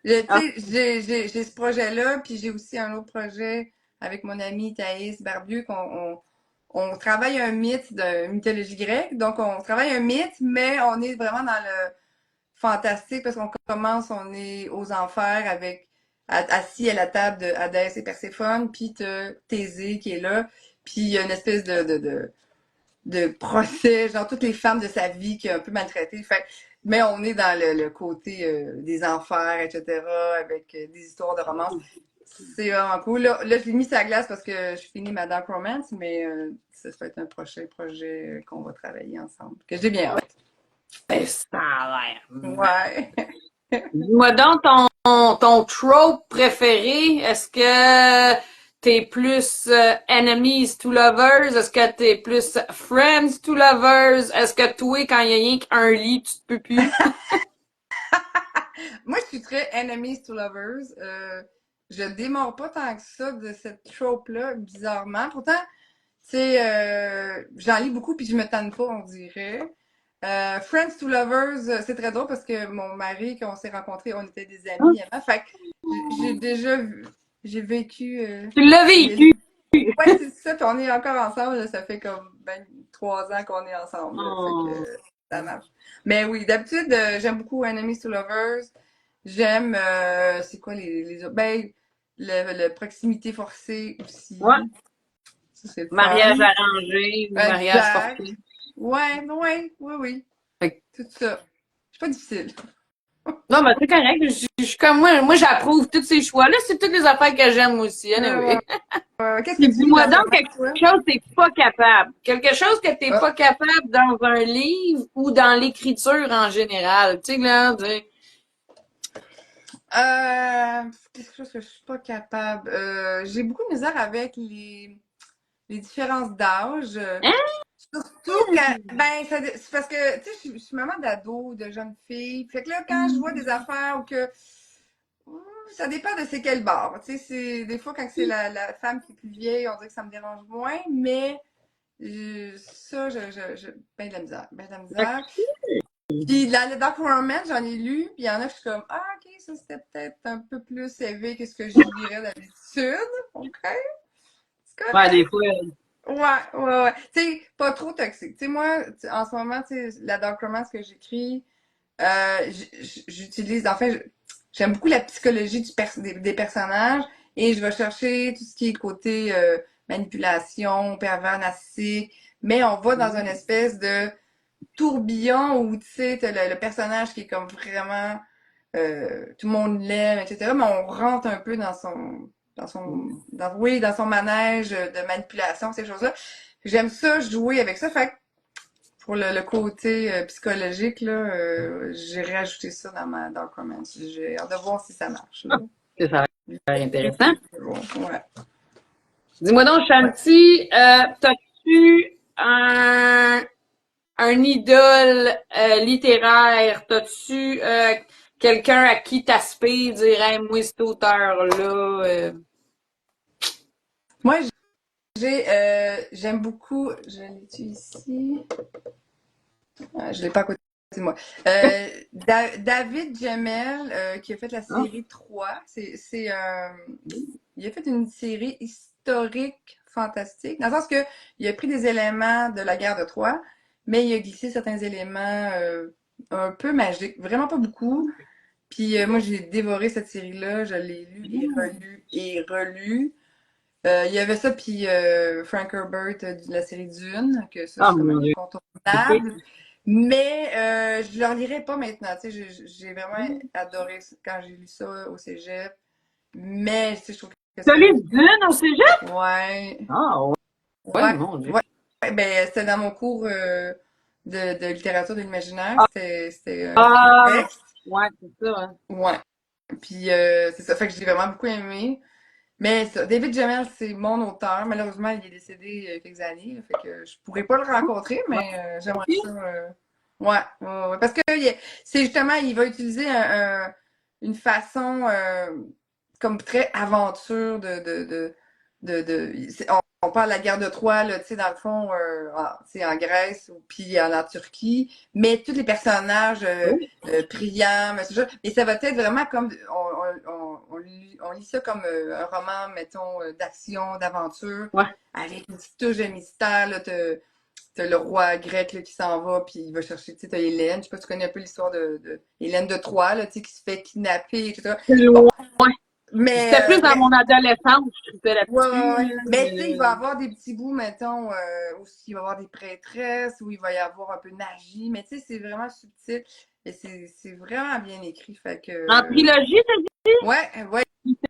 sais, tu ah, sais, j'ai ce projet-là, puis j'ai aussi un autre projet avec mon amie Thaïs Barbieux on travaille un mythe de mythologie grecque. Donc, on travaille un mythe, mais on est vraiment dans le fantastique parce qu'on commence, on est aux enfers avec assis à la table de Hadès et Perséphone, puis t'as Thésée qui est là, puis il y a une espèce de procès, genre toutes les femmes de sa vie qui a un peu maltraité. Fait mais on est dans le côté des enfers, etc., avec des histoires de romance. C'est vraiment cool. Là, je l'ai mis sur la glace parce que je finis ma Dark Romance, mais ça va être un prochain projet qu'on va travailler ensemble, que j'ai bien hâte. ben, ça a l'air. Ouais. Dis-moi donc ton trope préféré. Est-ce que t'es plus enemies to lovers? Est-ce que t'es plus friends to lovers? Est-ce que toi, quand il y a rien qu'un lit, tu te peux plus? Moi, je suis très enemies to lovers. Je démords pas tant que ça de cette trope-là, bizarrement. Pourtant, tu sais, j'en lis beaucoup puis je me tanne pas, on dirait. Friends to Lovers, c'est très drôle parce que mon mari, quand on s'est rencontrés, on était des amis avant. Fait que j'ai déjà j'ai vécu Tu l'as vécu. ouais, c'est ça, puis on est encore ensemble, là, ça fait comme 3 ans qu'on est ensemble. Là, fait que Oh. ça marche. Mais oui, d'habitude, j'aime beaucoup Enemies to Lovers. J'aime c'est quoi les autres? Ben, le proximité forcée Ouais. aussi. Ça, c'est le Mariage fun. arrangé ou mariage Exact. forcé. Ouais, ouais, oui, oui. Fait que- Tout ça. C'est pas difficile. Non, mais c'est correct. Je suis comme moi, j'approuve tous ces choix-là. C'est toutes les affaires que j'aime aussi, Ouais, ouais, anyway. ouais. Qu'est-ce que Puis tu lis dis-moi dans ce donc moment, quelque toi? chose que t'es pas capable. Quelque chose que t'es Ah. pas capable dans un livre ou dans l'écriture en général. Tu sais, là, Quelque chose que je suis pas capable. J'ai beaucoup de misère avec les différences d'âge. hein? Surtout quand, ben, c'est parce que, tu sais, je suis maman d'ado, de jeunes filles. Fait que là, quand je vois des affaires ou que, ça dépend de c'est quel bord. Tu sais, des fois, quand c'est la femme qui est plus vieille, on dirait que ça me dérange moins, mais ça, ben de la misère, ben de la misère. Puis le Dark Romance, j'en ai lu, puis il y en a que je suis comme, ah, ok, ça c'était peut-être un peu plus élevé que ce que je lirais d'habitude. Ok, c'est Ouais, des correct. fois. Ouais, ouais, ouais. Tu sais, pas trop toxique. Tu sais, moi, en ce moment, tu sais, la Dark Romance que j'écris, j'utilise, en fait, j'aime beaucoup la psychologie des personnages et je vais chercher tout ce qui est côté manipulation, pervers narcissique, mais on va dans une espèce de tourbillon où, tu sais, t'as le personnage qui est comme vraiment, tout le monde l'aime, etc., mais on rentre un peu oui, dans son manège de manipulation, ces choses-là. J'aime ça, jouer avec ça. Fait que pour le côté psychologique, là, j'ai rajouté ça dans ma Dark Romance. J'ai hâte de voir si ça marche, là. C'est ça, a l'air intéressant. Bon, ouais. Dis-moi donc, Ouais. Shanti, t'as-tu un idole littéraire? T'as-tu quelqu'un à qui t'aspires, dirais, moi, cet auteur-là? Moi, j'aime beaucoup, je l'ai-tu ici? Je l'ai pas à côté de moi. David Gemmell, qui a fait la Ah, série 3. Il a fait une série historique fantastique, dans le sens que il a pris des éléments de la guerre de Troie, mais il a glissé certains éléments un peu magiques, vraiment pas beaucoup. Puis moi, j'ai dévoré cette série-là, je l'ai lu et relu et relu. Il y avait ça, puis Frank Herbert de la série Dune, que ça, Ah, c'est comme mon un Dieu. OK. incontournable. Mais je le relirai pas maintenant. Tu sais, j'ai vraiment adoré quand j'ai lu ça au cégep. Mais tu sais, je trouve que T'as c'est... lu Dune au cégep? Ouais, Ah, ouais, ouais, ouais, mon Dieu. ouais. Ben, c'était dans mon cours de littérature de l'imaginaire. Ah, C'était un ah, texte. ouais, c'est ça. Hein. Ouais. Puis c'est ça. Fait que j'ai vraiment beaucoup aimé. Mais ça, David Gemmell, c'est mon auteur. Malheureusement, il est décédé il y a quelques années. Là, fait que je pourrais pas le rencontrer, Ouais. mais j'aimerais ça. Ouais, ouais, ouais. Parce que c'est justement, il va utiliser une façon comme très aventure on parle de la guerre de Troie, là, tu sais, dans le fond, c'est en Grèce puis en Turquie, mais tous les personnages Oui. Priam, et ça va être vraiment comme on lit ça comme un roman, mettons, d'action, d'aventure, Ouais. avec une petite touche de mystère. Là, t'as le roi grec là, qui s'en va, puis il va chercher, tu sais, t'as Hélène. Je sais pas si tu connais un peu l'histoire de Hélène de Troie, là, tu sais, qui se fait kidnapper, etc. C'est Bon, loin. mais, C'était plus dans mon adolescence, je tripais ouais, ouais, là-dessus. ouais. Là, Mais tu sais, il va y avoir des petits bouts, mettons, où il va y avoir des prêtresses, où il va y avoir un peu de magie, mais tu sais, c'est vraiment subtil. Et c'est vraiment bien écrit, fait en que... trilogie, t'as Ouais, ouais,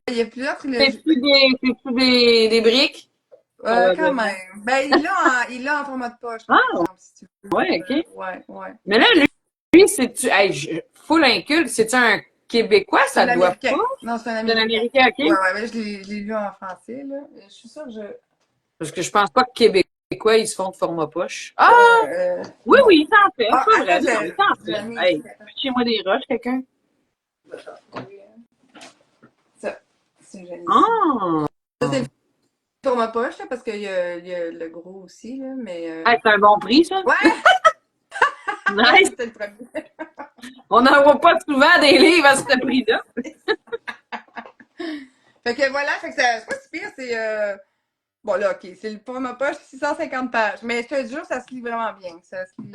il y a plusieurs trilogies. c'est-tu des briques? Quand Probablement. même. Ben, il l'a en format de poche, par Ah, exemple, si tu veux. ouais, OK. Ouais, ouais. Mais là, lui c'est-tu, hey, full inculte, c'est-tu un Québécois? C'est Ça un doit Américain. pas. Non, c'est un C'est un Américain. Américain, Ouais, OK? ouais, mais je l'ai lu en français, là. Je suis sûre que je... Parce que je pense pas que Québécois, ils se font de format poche. Ah! Oui, non. oui, il s'en fait. Ah, C'est pas attends, vrai. Non, il s'en j'en fait. ai Hey, ici, attends. chez-moi des roches, quelqu'un. Ça, c'est joli ici. Ah! Ça, c'est le format poche, là, parce qu'il y a le gros aussi, là, mais... Hey, c'est un bon prix, ça. Ouais! Nice! C'était le premier. On n'en voit pas souvent des livres à ce prix-là. Fait que voilà, fait que c'est pas si pire, c'est... Bon, là, OK, c'est le format poche, 650 pages. Mais je te jure, ça se lit vraiment bien. Ça se lit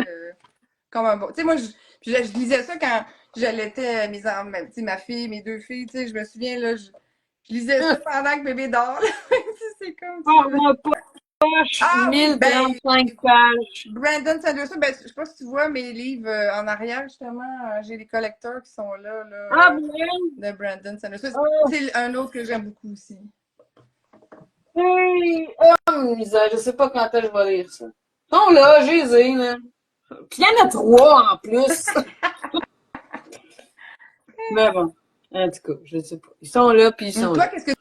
comme un bon... Tu sais, moi, je lisais ça quand j'allaitais mes enfants, tu sais, ma fille, mes deux filles, tu sais, je me souviens, là, je lisais ça pendant que bébé dort, là. Tu sais, c'est comme ça. Format poche, Ah oui, ben, 1035 pages. Brandon Sanderson, ben, je sais pas si tu vois mes livres en arrière, justement, j'ai les collecteurs qui sont là, Ah, bien! de Brandon Sanderson. Oh, C'est un autre que j'aime beaucoup aussi. hey! Oh, misère, je sais pas quand est-ce que je vais lire ça. Ils sont là, j'ai les ai, là. Puis il y en a 3 en plus. Mais bon, en tout cas, je sais pas. Ils sont là, puis ils sont Toi, là. qu'est-ce que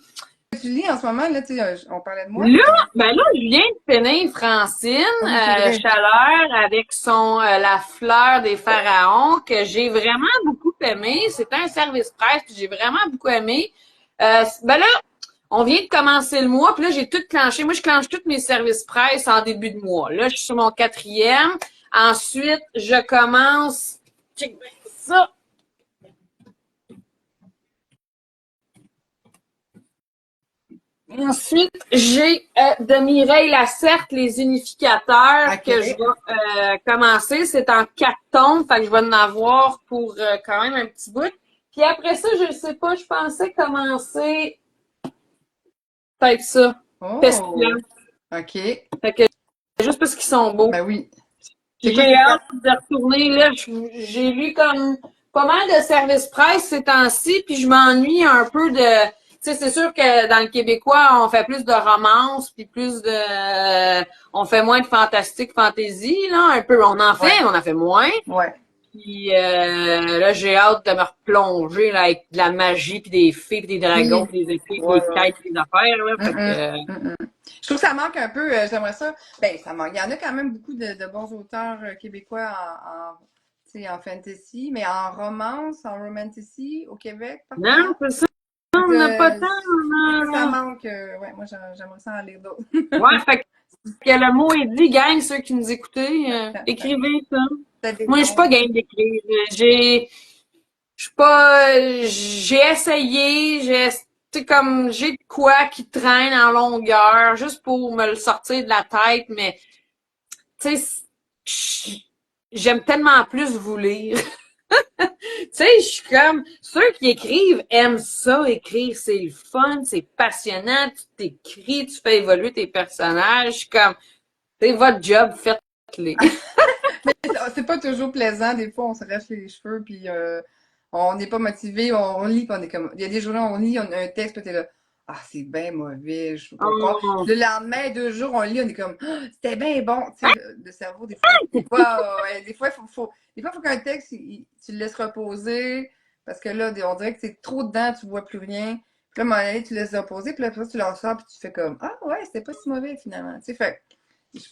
tu lis en ce moment? Là, tu sais, on parlait de moi. Là, ben là, je viens de finir Francine Ah oui, c'est vrai. Chaleur avec son La fleur des pharaons que j'ai vraiment beaucoup aimé. C'était un service presse, puis j'ai vraiment beaucoup aimé. Ben là, on vient de commencer le mois, puis là, j'ai tout clenché. Moi, je clenche tous mes services presse en début de mois. Là, je suis sur mon 4e. Ensuite, je commence. Check bien ça. Ensuite, j'ai de Mireille Lacerte, Les Unificateurs, OK. que je vais commencer. C'est en 4 tomes, fait que je vais en avoir pour quand même un petit bout. Puis après ça, je sais pas, je pensais commencer peut-être ça. Oh, Pestilence. OK. Fait que juste parce qu'ils sont beaux. Ben oui. C'est quoi J'ai tes hâte quatre? de retourner là. J'ai lu comme pas mal de services presse ces temps-ci, puis je m'ennuie un peu de. Tu sais, c'est sûr que dans le québécois, on fait plus de romance, puis plus de. On fait moins de fantastique, fantasy, là, un peu. On en fait, Ouais, mais on en fait moins. ouais. Puis là, j'ai hâte de me replonger là, avec de la magie, puis des fées, puis des dragons, Oui. puis des épées, puis Ouais, des ouais. quêtes, puis des affaires, là. Fait que, Mm-mm, mm-mm. Je trouve que ça manque un peu. J'aimerais ça. Ben, ça manque. Il y en a quand même beaucoup de bons auteurs québécois tu sais, en fantasy, mais en romance, en romantasy, au Québec, pas non, tant. c'est ça. Fait On n'a pas que, tant, ça là. manque. Ouais, moi, j'aimerais ça en lire d'autres. Ouais, fait que le mot est dit, gang, ceux qui nous écoutez, écrivez ça. T'as des Moi, je suis pas noms. game d'écrire. Je suis pas, j'ai essayé, tu sais, comme j'ai de quoi qui traîne en longueur, juste pour me le sortir de la tête, mais tu sais, j'aime tellement plus vous lire. Tu sais, je suis comme, ceux qui écrivent aiment ça, écrire, c'est le fun, c'est passionnant, tu t'écris, tu fais évoluer tes personnages, je suis comme, c'est votre job, faites-les. Mais c'est pas toujours plaisant. Des fois, on se reste les cheveux, puis on n'est pas motivé, on lit, puis on est comme. Il y a des journées, on lit, on a un texte, puis t'es là. Ah, c'est bien mauvais, je peux pas croire. Oh, Puis le lendemain, 2 jours, on lit, on est comme, ah, c'était bien bon. Tu sais, le cerveau, des fois, des fois, faut qu'un texte, tu le laisses reposer, parce que là, on dirait que c'est trop dedans, tu vois plus rien. Puis là, à un moment donné, tu laisses reposer, puis là, après ça, tu le ressors, puis tu fais comme, ah ouais, c'était pas si mauvais, finalement. Tu sais, fait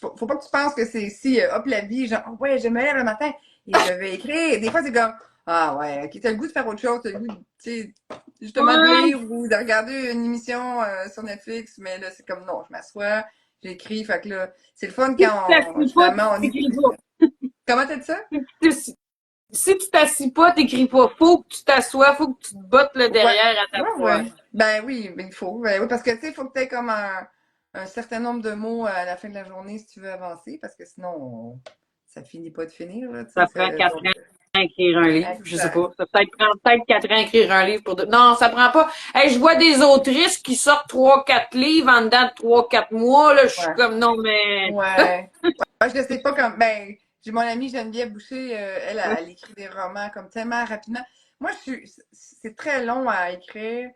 faut pas que tu penses que c'est ici, hop, la vie, genre, oh, ouais, je me lève le matin et je vais écrire. Des fois, c'est comme, ah ouais, ok, t'as le goût de faire autre chose, t'as le goût, tu sais, justement de ouais, lire ou de regarder une émission sur Netflix, mais là, c'est comme, non, je m'assois, j'écris, fait que là, c'est le fun si tu quand t'assis pas, justement, on t'écris écrit. pas. Comment t'as dit ça? Si tu t'assis pas, t'écris pas. Faut que tu t'assoies, faut que tu te bottes le Ouais, derrière à ta ouais, poire. ouais. Ben oui, ben il faut. Ben oui, parce que tu sais, il faut que tu aies comme un certain nombre de mots à la fin de la journée si tu veux avancer, parce que sinon, ça finit pas de finir, là, tu sais. Ça prend 4 Donc, ans à écrire un livre, je sais exact. pas. Ça prend peut-être 4 ans à écrire un livre Non, ça prend pas. Hey, je vois des autrices qui sortent 3, 4 livres en dedans de 3, 4 mois, là. Je suis Ouais. comme, non, mais, Ouais. Ouais, je sais pas comme. Ben, j'ai mon amie Geneviève Boucher, elle écrit des romans comme tellement rapidement. Moi, c'est très long à écrire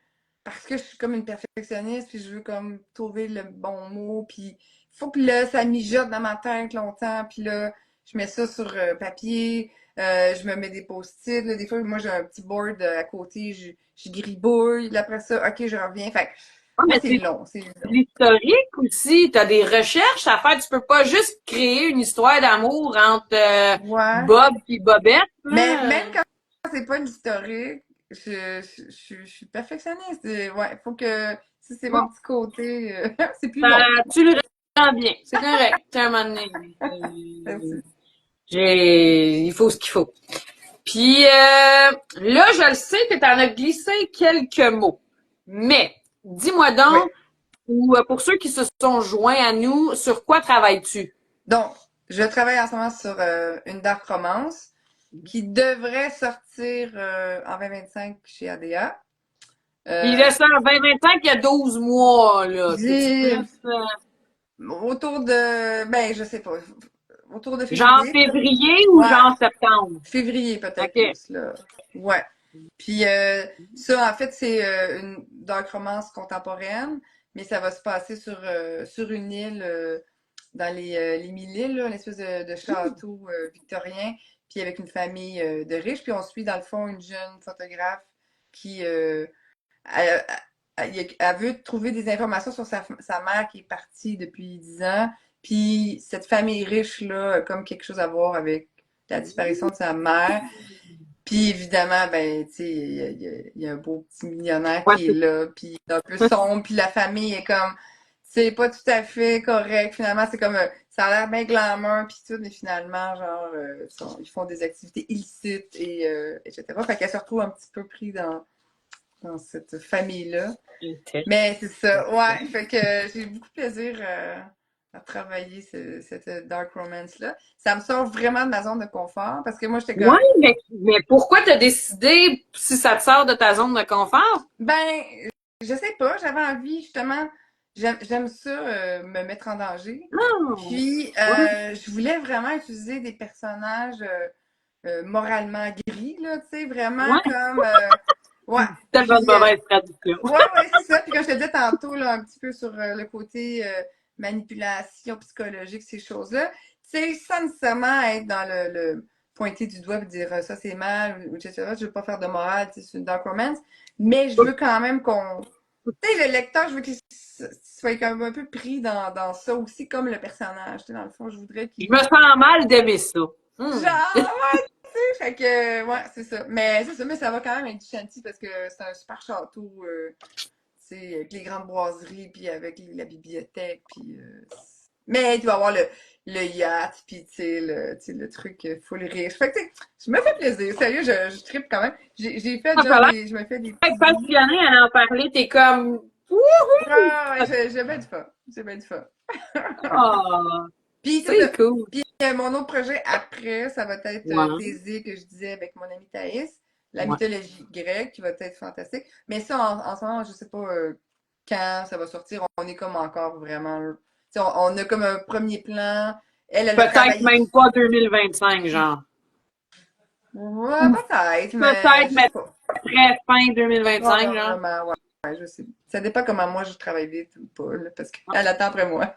parce que je suis comme une perfectionniste, puis je veux comme trouver le bon mot, puis il faut que là, ça mijote dans ma tête longtemps, puis là, je mets ça sur papier, je me mets des post-it, là, des fois, moi, j'ai un petit board à côté, je gribouille, là, après ça, ok, je reviens. Fait que ah, moi, mais c'est c'est long, c'est long. l'historique aussi. T'as des recherches à faire. Tu peux pas juste créer une histoire d'amour entre Ouais. Bob et Bobette, Mais là. même quand c'est pas une historique, je suis perfectionniste. Ouais, faut que si c'est mon Bon, petit côté, c'est plus ça, long. tu le rends bien. C'est correct. Tu sais, à un moment donné, Merci. il faut ce qu'il faut. Puis là, je le sais que tu en as glissé quelques mots. Mais dis-moi Oui. donc, ou pour ceux qui se sont joints à nous, sur quoi travailles-tu? Donc, je travaille en ce moment sur une dark romance qui devrait sortir en 2025 chez ADA. Il Euh, est ça en 2025, il y a 12 mois, là. C'est-tu plus j'ai autour de, ben, je sais pas, autour de genre février, peut-être. février ou Ouais, genre septembre? février peut-être OK. plus, là. Ouais. Puis ça, en fait, c'est une dark romance contemporaine, mais ça va se passer sur une île dans les Mille-Îles, là, une espèce de château victorien, puis avec une famille de riches. Puis on suit, dans le fond, une jeune photographe qui elle, elle veut trouver des informations sur sa mère qui est partie depuis 10 ans. Puis cette famille riche-là a comme quelque chose à voir avec la disparition de sa mère. Puis évidemment, ben, tu sais, il y a un beau petit millionnaire Ouais, qui est là, puis il est un peu sombre, puis la famille est comme, c'est pas tout à fait correct. Finalement, c'est comme, ça a l'air bien glamour, puis tout, mais finalement, genre, ils font des activités illicites, et etc. Fait qu'elle se retrouve un petit peu pris dans cette famille-là. Mais c'est ça, ouais. Fait que j'ai beaucoup de plaisir à travailler cette dark romance-là. Ça me sort vraiment de ma zone de confort, parce que moi, j'étais ouais, comme, mais pourquoi t'as décidé, si ça te sort de ta zone de confort? ben, je sais pas, j'avais envie justement, j'aime ça me mettre en danger. Non. Puis Ouais, je voulais vraiment utiliser des personnages moralement gris, là, tu sais, vraiment ouais. comme ouais. Tellement de Puis mauvaise traduction. ouais, c'est ça. Puis comme je te disais tantôt, là, un petit peu sur le côté manipulation psychologique, ces choses-là, tu sais, sans nécessairement être dans le pointer du doigt et dire ça c'est mal, ou etc. Je veux pas faire de morale, tu sais, c'est une dark romance, mais je veux quand même qu'on. Tu sais, le lecteur, je veux qu'il soit quand même un peu pris dans ça aussi, comme le personnage. Tu sais, dans le fond, je voudrais Je qu'il. me sens mal d'aimer ça. Genre, Hmm. ouais, tu sais, fait que, ouais, c'est ça. Mais c'est ça, mais ça va quand même être du shanty parce que c'est un super château. C'est avec les grandes boiseries, puis avec la bibliothèque, puis... Mais tu vas avoir le yacht, puis tu sais, le truc full riche. Fait que, tu sais, je me fais plaisir. Sérieux, je trippe quand même. J'ai fait Ça déjà a l'air je me fais des d'être petits... passionné à en parler. T'es comme, Ah, ouais, j'ai bien du fun. J'ai bien du fun. oh, Puis, c'est ça. c'est cool. Puis, mon autre projet après, ça va être Ouais, Thésée, que je disais avec mon ami Thaïs, la ouais. mythologie grecque, qui va être fantastique. Mais ça, en ce moment, je sais pas quand ça va sortir. On est comme encore vraiment... Tu sais, on a comme un premier plan. Elle a Peut-être travaillé. même pas 2025, genre. Ouais, Ou peut-être, mais peut-être, je sais mais pas. très fin 2025, genre. Probablement, ouais. Ouais, je sais. Ça dépend comment moi je travaille vite ou pas, là, parce qu'elle attend après moi.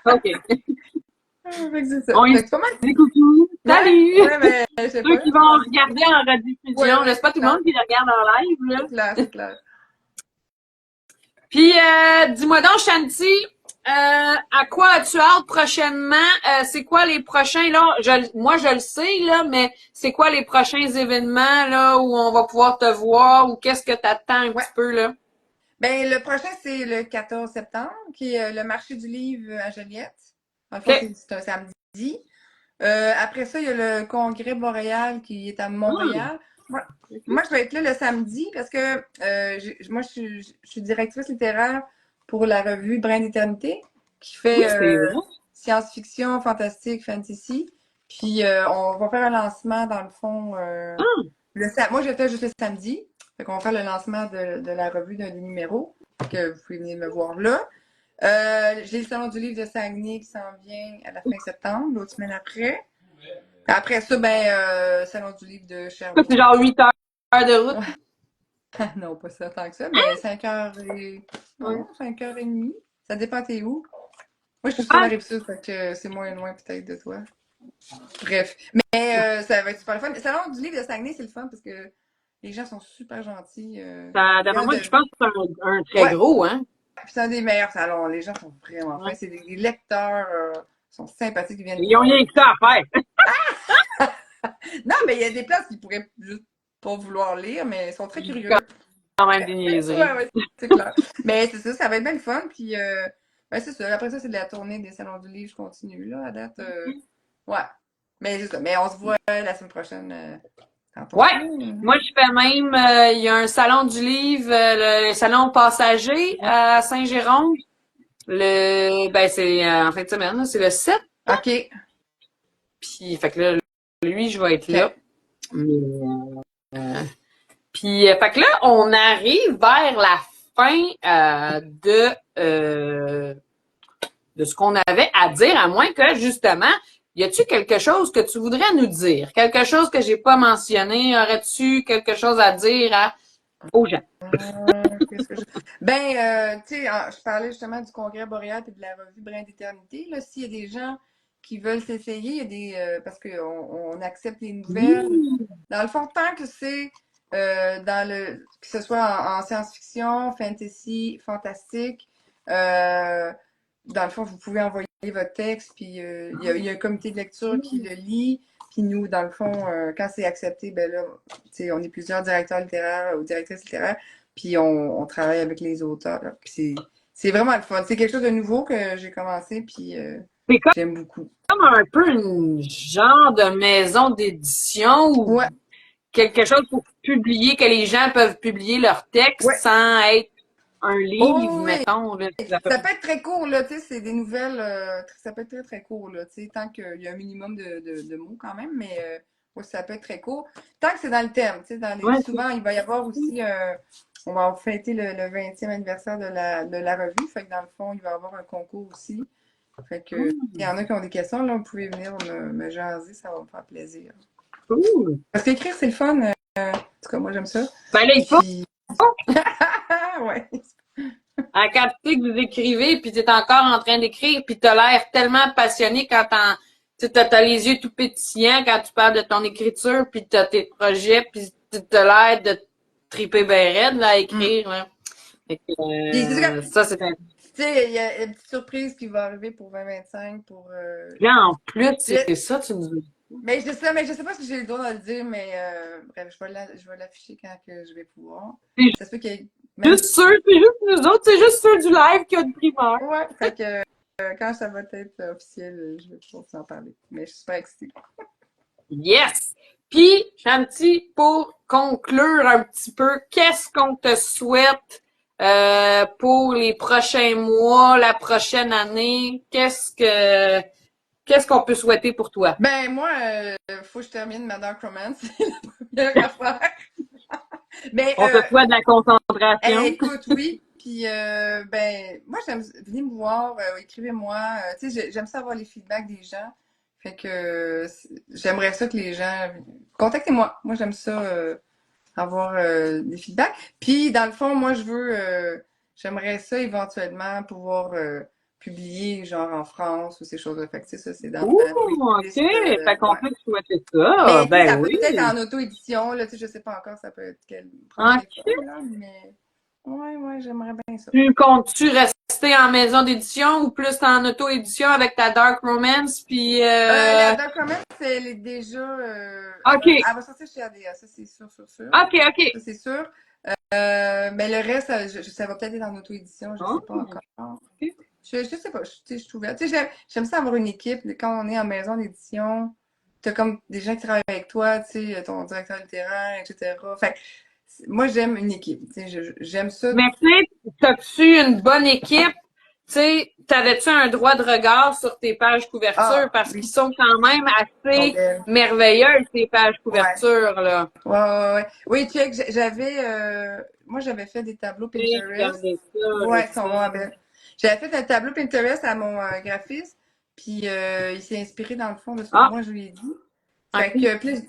OK. Fait que c'est ça. On y Fait que c'est pas mal. dit coucou. Ouais, Salut! ouais, mais je sais Ceux pas, qui c'est vont rendu. regarder en Ouais, rediffusion. Là, ouais, c'est c'est pas tout le clair. monde qui le regarde en live, là. C'est clair, c'est clair. Puis, dis-moi donc, Shanti, à quoi as-tu hâte prochainement? C'est quoi les prochains, là? Moi, je le sais, là, mais c'est quoi les prochains événements, là, où on va pouvoir te voir ou qu'est-ce que t'attends un Ouais. petit peu, là? Ben, le prochain, c'est le 14 septembre, qui est le marché du livre à Joliette. En fond, OK. c'est un samedi. Après ça, il y a le congrès boréal qui est à Hmm. Montréal. Moi, je vais être là le samedi parce que moi, je suis directrice littéraire pour la revue Brin d'éternité qui Oui, fait c'est vrai. science-fiction, fantastique, fantasy. Puis, on va faire un lancement, dans le fond, Hmm. moi, je fais juste le samedi. Fait qu'on va faire le lancement de la revue d'un des numéros. Que vous pouvez venir me voir là. J'ai le Salon du livre de Saguenay qui s'en vient à la fin septembre, l'autre semaine après. Après ça, ben, Salon du livre de Ça, c'est Sherbrooke. genre 8 heures de route. Ouais. Non, pas ça tant que ça, mais 5 heures et... Oui. Non, 5 heures et demie. Ça dépend t'es où. Moi, je suis sur la Ouais. Rive-Sud, fait que c'est moins loin peut-être de toi. Bref. Mais ça va être super le fun. Le Salon du livre de Saguenay, c'est le fun parce que les gens sont super gentils. D'après moi, je Regarde, pense que c'est un très ouais, gros, hein? puis c'est un des meilleurs salons. Les gens sont vraiment fins. Ouais. C'est des lecteurs, sont sympathiques, ils viennent Ils ont voir. rien que ça à faire. Non, mais il y a des places qui pourraient juste pas vouloir lire, mais ils sont très Ils curieux. quand même des Ouais, niaiseries. ouais, c'est clair. Mais c'est ça va être bien le fun. Puis, ben, c'est ça. Après ça, c'est de la tournée des salons du livre. Je continue, là, à date. Ouais. Mais c'est ça. Mais on se voit la semaine prochaine quand on Ouais. peut. Moi, je fais même, il y a un salon du livre, le salon passager à Saint-Jérôme. Ben, c'est en fin de semaine, là, c'est le 7. OK. Puis, fait que là, lui, je vais être là. OK. Mais, puis, fait que là, on arrive vers la fin de ce qu'on avait à dire, à moins que, justement, y a-tu quelque chose que tu voudrais nous dire? Quelque chose que j'ai pas mentionné? Aurais-tu quelque chose à dire aux gens? Qu'est-ce que je... Ben, tu sais, je parlais justement du congrès boréal et de la revue Brin d'éternité. Là, s'il y a des gens qui veulent s'essayer, il y a parce qu'on on accepte les nouvelles. Mmh. Dans le fond, tant que c'est que ce soit en science-fiction, fantasy, fantastique, euh, dans le fond, vous pouvez envoyer votre texte, puis il y a un comité de lecture qui le lit. Puis nous, dans le fond, quand c'est accepté, ben là, tu sais, on est plusieurs directeurs littéraires ou directrices littéraires, puis on travaille avec les auteurs. Là. Puis c'est vraiment le fun. C'est quelque chose de nouveau que j'ai commencé, puis C'est j'aime beaucoup. comme un peu une genre de maison d'édition ou Ouais, quelque chose pour publier, que les gens peuvent publier leurs textes ouais. sans être un livre, Oh, oui, mettons. Là, ça peut être très court, là, tu sais, c'est des nouvelles, ça peut être très, très court, là, tu sais, tant qu'il y a un minimum de mots quand même, mais ouais, ça peut être très court. Tant que c'est dans le thème, tu sais, ouais, souvent, il va y avoir aussi, on va fêter le 20e anniversaire de la revue, fait que dans le fond, il va y avoir un concours aussi. Fait que, il y en a qui ont des questions, là, vous pouvez venir me jaser, ça va me faire plaisir. cool. Parce qu'écrire, c'est le fun, en tout cas, moi, j'aime ça. Ben là, il faut, Puis, ouais. à capter que vous écrivez, puis tu es encore en train d'écrire, puis tu as l'air tellement passionné quand tu as les yeux tout pétillants quand tu parles de ton écriture, puis tu as tes projets, puis tu as l'air de triper ben raide là, à Mm. écrire. Là. Fait que, Puis, c'est ça, ça, c'est un... tu sais, il y a une petite surprise qui va arriver pour 2025 pour. Là, en plus, Je- c'est ça, tu nous... mais je sais pas si j'ai le droit de le dire, mais bref, je vais l'afficher quand que je vais pouvoir. C'est Ça se peut qu'il y ait même. juste ceux, c'est juste nous autres, c'est juste ceux du live qui ont de primeur. Ouais, fait que. quand ça va être officiel, je vais pouvoir vous en parler. Mais je suis super excitée. Yes! Puis, Shanti, pour conclure un petit peu, qu'est-ce qu'on te souhaite pour les prochains mois, la prochaine année? Qu'est-ce qu'on peut souhaiter pour toi? Ben, moi, faut que je termine ma Dark Romance. C'est la première affaire. Mais, On te souhaite de la concentration. écoute, oui. Puis, ben, moi, venez me voir, écrivez-moi. Tu sais, j'aime ça avoir les feedbacks des gens. Fait que j'aimerais ça que les gens. Contactez-moi. Moi, j'aime ça, avoir des feedbacks. Puis, dans le fond, moi, j'aimerais ça éventuellement pouvoir publier, genre en France ou ces choses-là. Fait que, tu sais, ça, c'est dans Ouh, ma OK. liste. Fait qu'on Ouais. peut te souhaiter ça. Mais tu sais, ça Ben peut oui. être en auto-édition, là, tu sais, je sais pas encore, ça peut être quelle prochaine OK. fois, là, mais ouais, j'aimerais bien ça. Tu comptes-tu rester en maison d'édition ou plus en auto-édition avec ta Dark Romance? Puis, La Dark Romance, elle est déjà, OK. elle va sortir chez ADA, ça c'est sûr, sûr, sûr. OK, OK. Ça c'est sûr. Mais le reste, ça va peut-être être en auto-édition, je sais pas Oh, encore. OK. Je sais pas, tu sais, je suis ouverte. Tu sais, j'aime ça avoir une équipe. Quand on est en maison d'édition, t'as comme des gens qui travaillent avec toi, tu sais, ton directeur littéraire, etc. Fait que, moi, j'aime une équipe. Tu sais, j'aime ça. Mais tu sais, t'as-tu une bonne équipe? Tu sais, t'avais-tu un droit de regard sur tes pages couverture? Ah, Parce oui, qu'ils sont quand même ils sont assez belles. merveilleuses, tes pages Ouais. couverture, là. Ouais. Oui, check, moi, j'avais fait des tableaux J'ai Pinterest. regardé ça, le Ouais, ils sont vraiment fun. belles. J'avais fait un tableau Pinterest à mon graphiste, puis il s'est inspiré dans le fond de ce que Ah, moi je lui ai dit. Fait OK. que, tu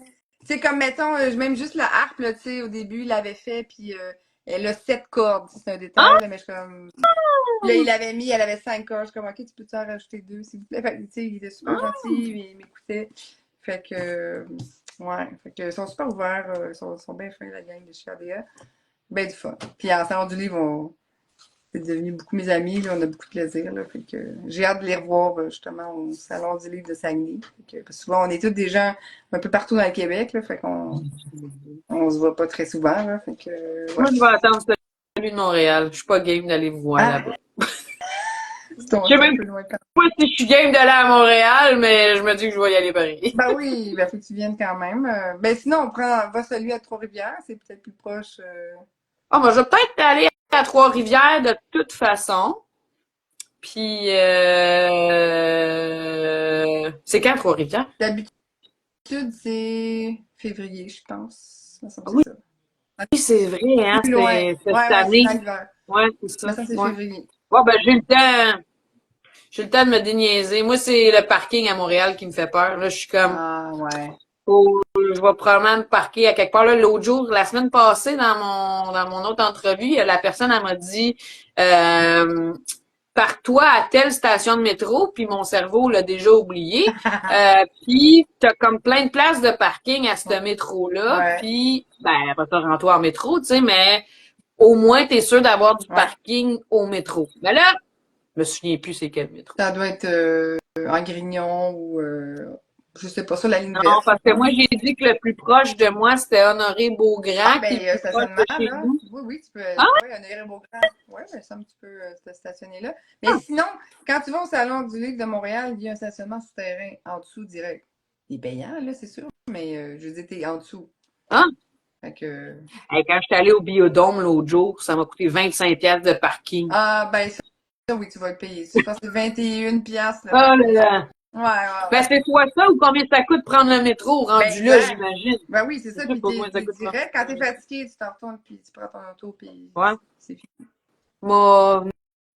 sais, comme mettons, même juste la harpe, là, tu sais, au début, il l'avait fait, puis elle a 7 cordes. C'est un Ah! détail, là, mais je suis comme. Puis là, elle avait 5 cordes. Je suis comme, OK, tu peux-tu en rajouter 2, s'il vous plaît? Fait que, tu sais, il était super gentil, il m'écoutait. Fait que, ouais, fait que, ils sont super ouverts, ils sont bien fins, la gang de chez ADA. Ben du fun. Puis en salon du livre, c'est devenu beaucoup mes amis, là, on a beaucoup de plaisir, là, fait que j'ai hâte de les revoir, justement, au salon du livre de Saguenay. Fait que, parce que souvent, on est tous des gens un peu partout dans le Québec, là, fait qu'on on se voit pas très souvent, là, fait que, ouais. Moi, je vais attendre celui de Montréal. Je suis pas game d'aller vous voir Ah, là-bas. Je sais c'est un même peu loin quand pas si je suis game d'aller à Montréal, mais je me dis que je vais y aller pareil. Ben oui, ben faut que tu viennes quand même. Ben sinon, on va celui à Trois-Rivières, c'est peut-être plus proche. Ah, moi, je vais peut-être aller à Trois-Rivières de toute façon. Puis, c'est quand Trois-Rivières? D'habitude, c'est février, je pense. Ça me semble Ah que oui, c'est ça. c'est vrai, hein, Plus loin. c'est cette Ouais, c'est année. dans l'hiver. Ouais, c'est Mais ça. ça, c'est Ouais. février. Bon, ben, j'ai le temps. J'ai le temps de me déniaiser. Moi, c'est le parking à Montréal qui me fait peur. Là, je suis comme, Ah, ouais. je vais probablement me parquer à quelque part. Là, l'autre jour, la semaine passée, dans mon autre entrevue, la personne, elle m'a dit, euh, pars-toi à telle station de métro, puis mon cerveau l'a déjà oublié. Puis t'as comme plein de places de parking à ce métro-là, Ouais, puis ben, pas rends-toi en métro, tu sais, mais au moins t'es sûr d'avoir du ouais. parking au métro. Mais là, je me souviens plus c'est quel métro. Ça doit être en Grignon ou je sais pas, sur la ligne Non, verte, je parce que pense. moi, j'ai dit que le plus proche de moi, c'était Honoré Ah, Beaugrand, qui est ben, le plus proche stationnement, de chez là. nous. Oui, oui, tu peux. Ah, Oui, un aéré Beaugrand. Oui, mais ça, tu peux te stationner là. Mais sinon, quand tu vas au Salon du Livre de Montréal, il y a un stationnement souterrain en dessous direct. Il est payant, là, c'est sûr, mais je veux dire, t'es en dessous. ah. Fait que. Hey, quand j'étais allé au Biodôme l'autre jour, ça m'a coûté 25 piastres de parking. Ah, ben, ça, oui, tu vas le payer. Je pense que c'est 21 piastres le Oh là parking. là! Ben, Ouais. c'est soit ça ou combien ça coûte prendre le métro Ben, rendu là, exact. j'imagine. Ben oui, c'est C'est ça. ça, Puis combien ça t'es coûte prendre direct. Quand le t'es métro. fatigué, tu t'en retournes, puis tu prends ton auto, puis Ouais. c'est fini. Moi,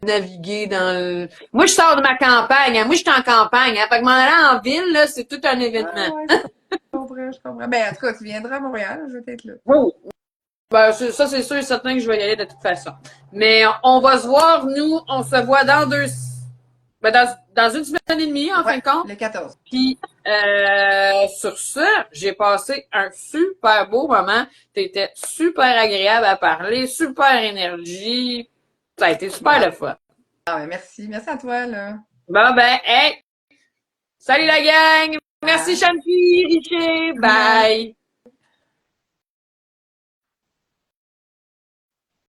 naviguer dans le... Moi, je sors de ma campagne. Hein. Moi, je suis en campagne. Hein. Fait que m'en aller en ville, là, c'est tout un Ah, événement. ouais, je comprends, je comprends. Ben, en tout cas, tu viendras à Montréal, je vais être là. Oh! Ben, ça, c'est sûr et certain que je vais y aller de toute façon. Mais on va se voir, nous, on se voit ben, dans une semaine et demie, en fin Ouais, de compte. le 14. Puis, sur ça, j'ai passé un super beau moment. T'étais super agréable à parler, super énergie. Ça a été super Bon. le fun. Ah, ben, merci. Merci à toi, là. Bon, ben, hey! Salut la gang! Merci Bye. Chanty, Richer! Bye. Bye!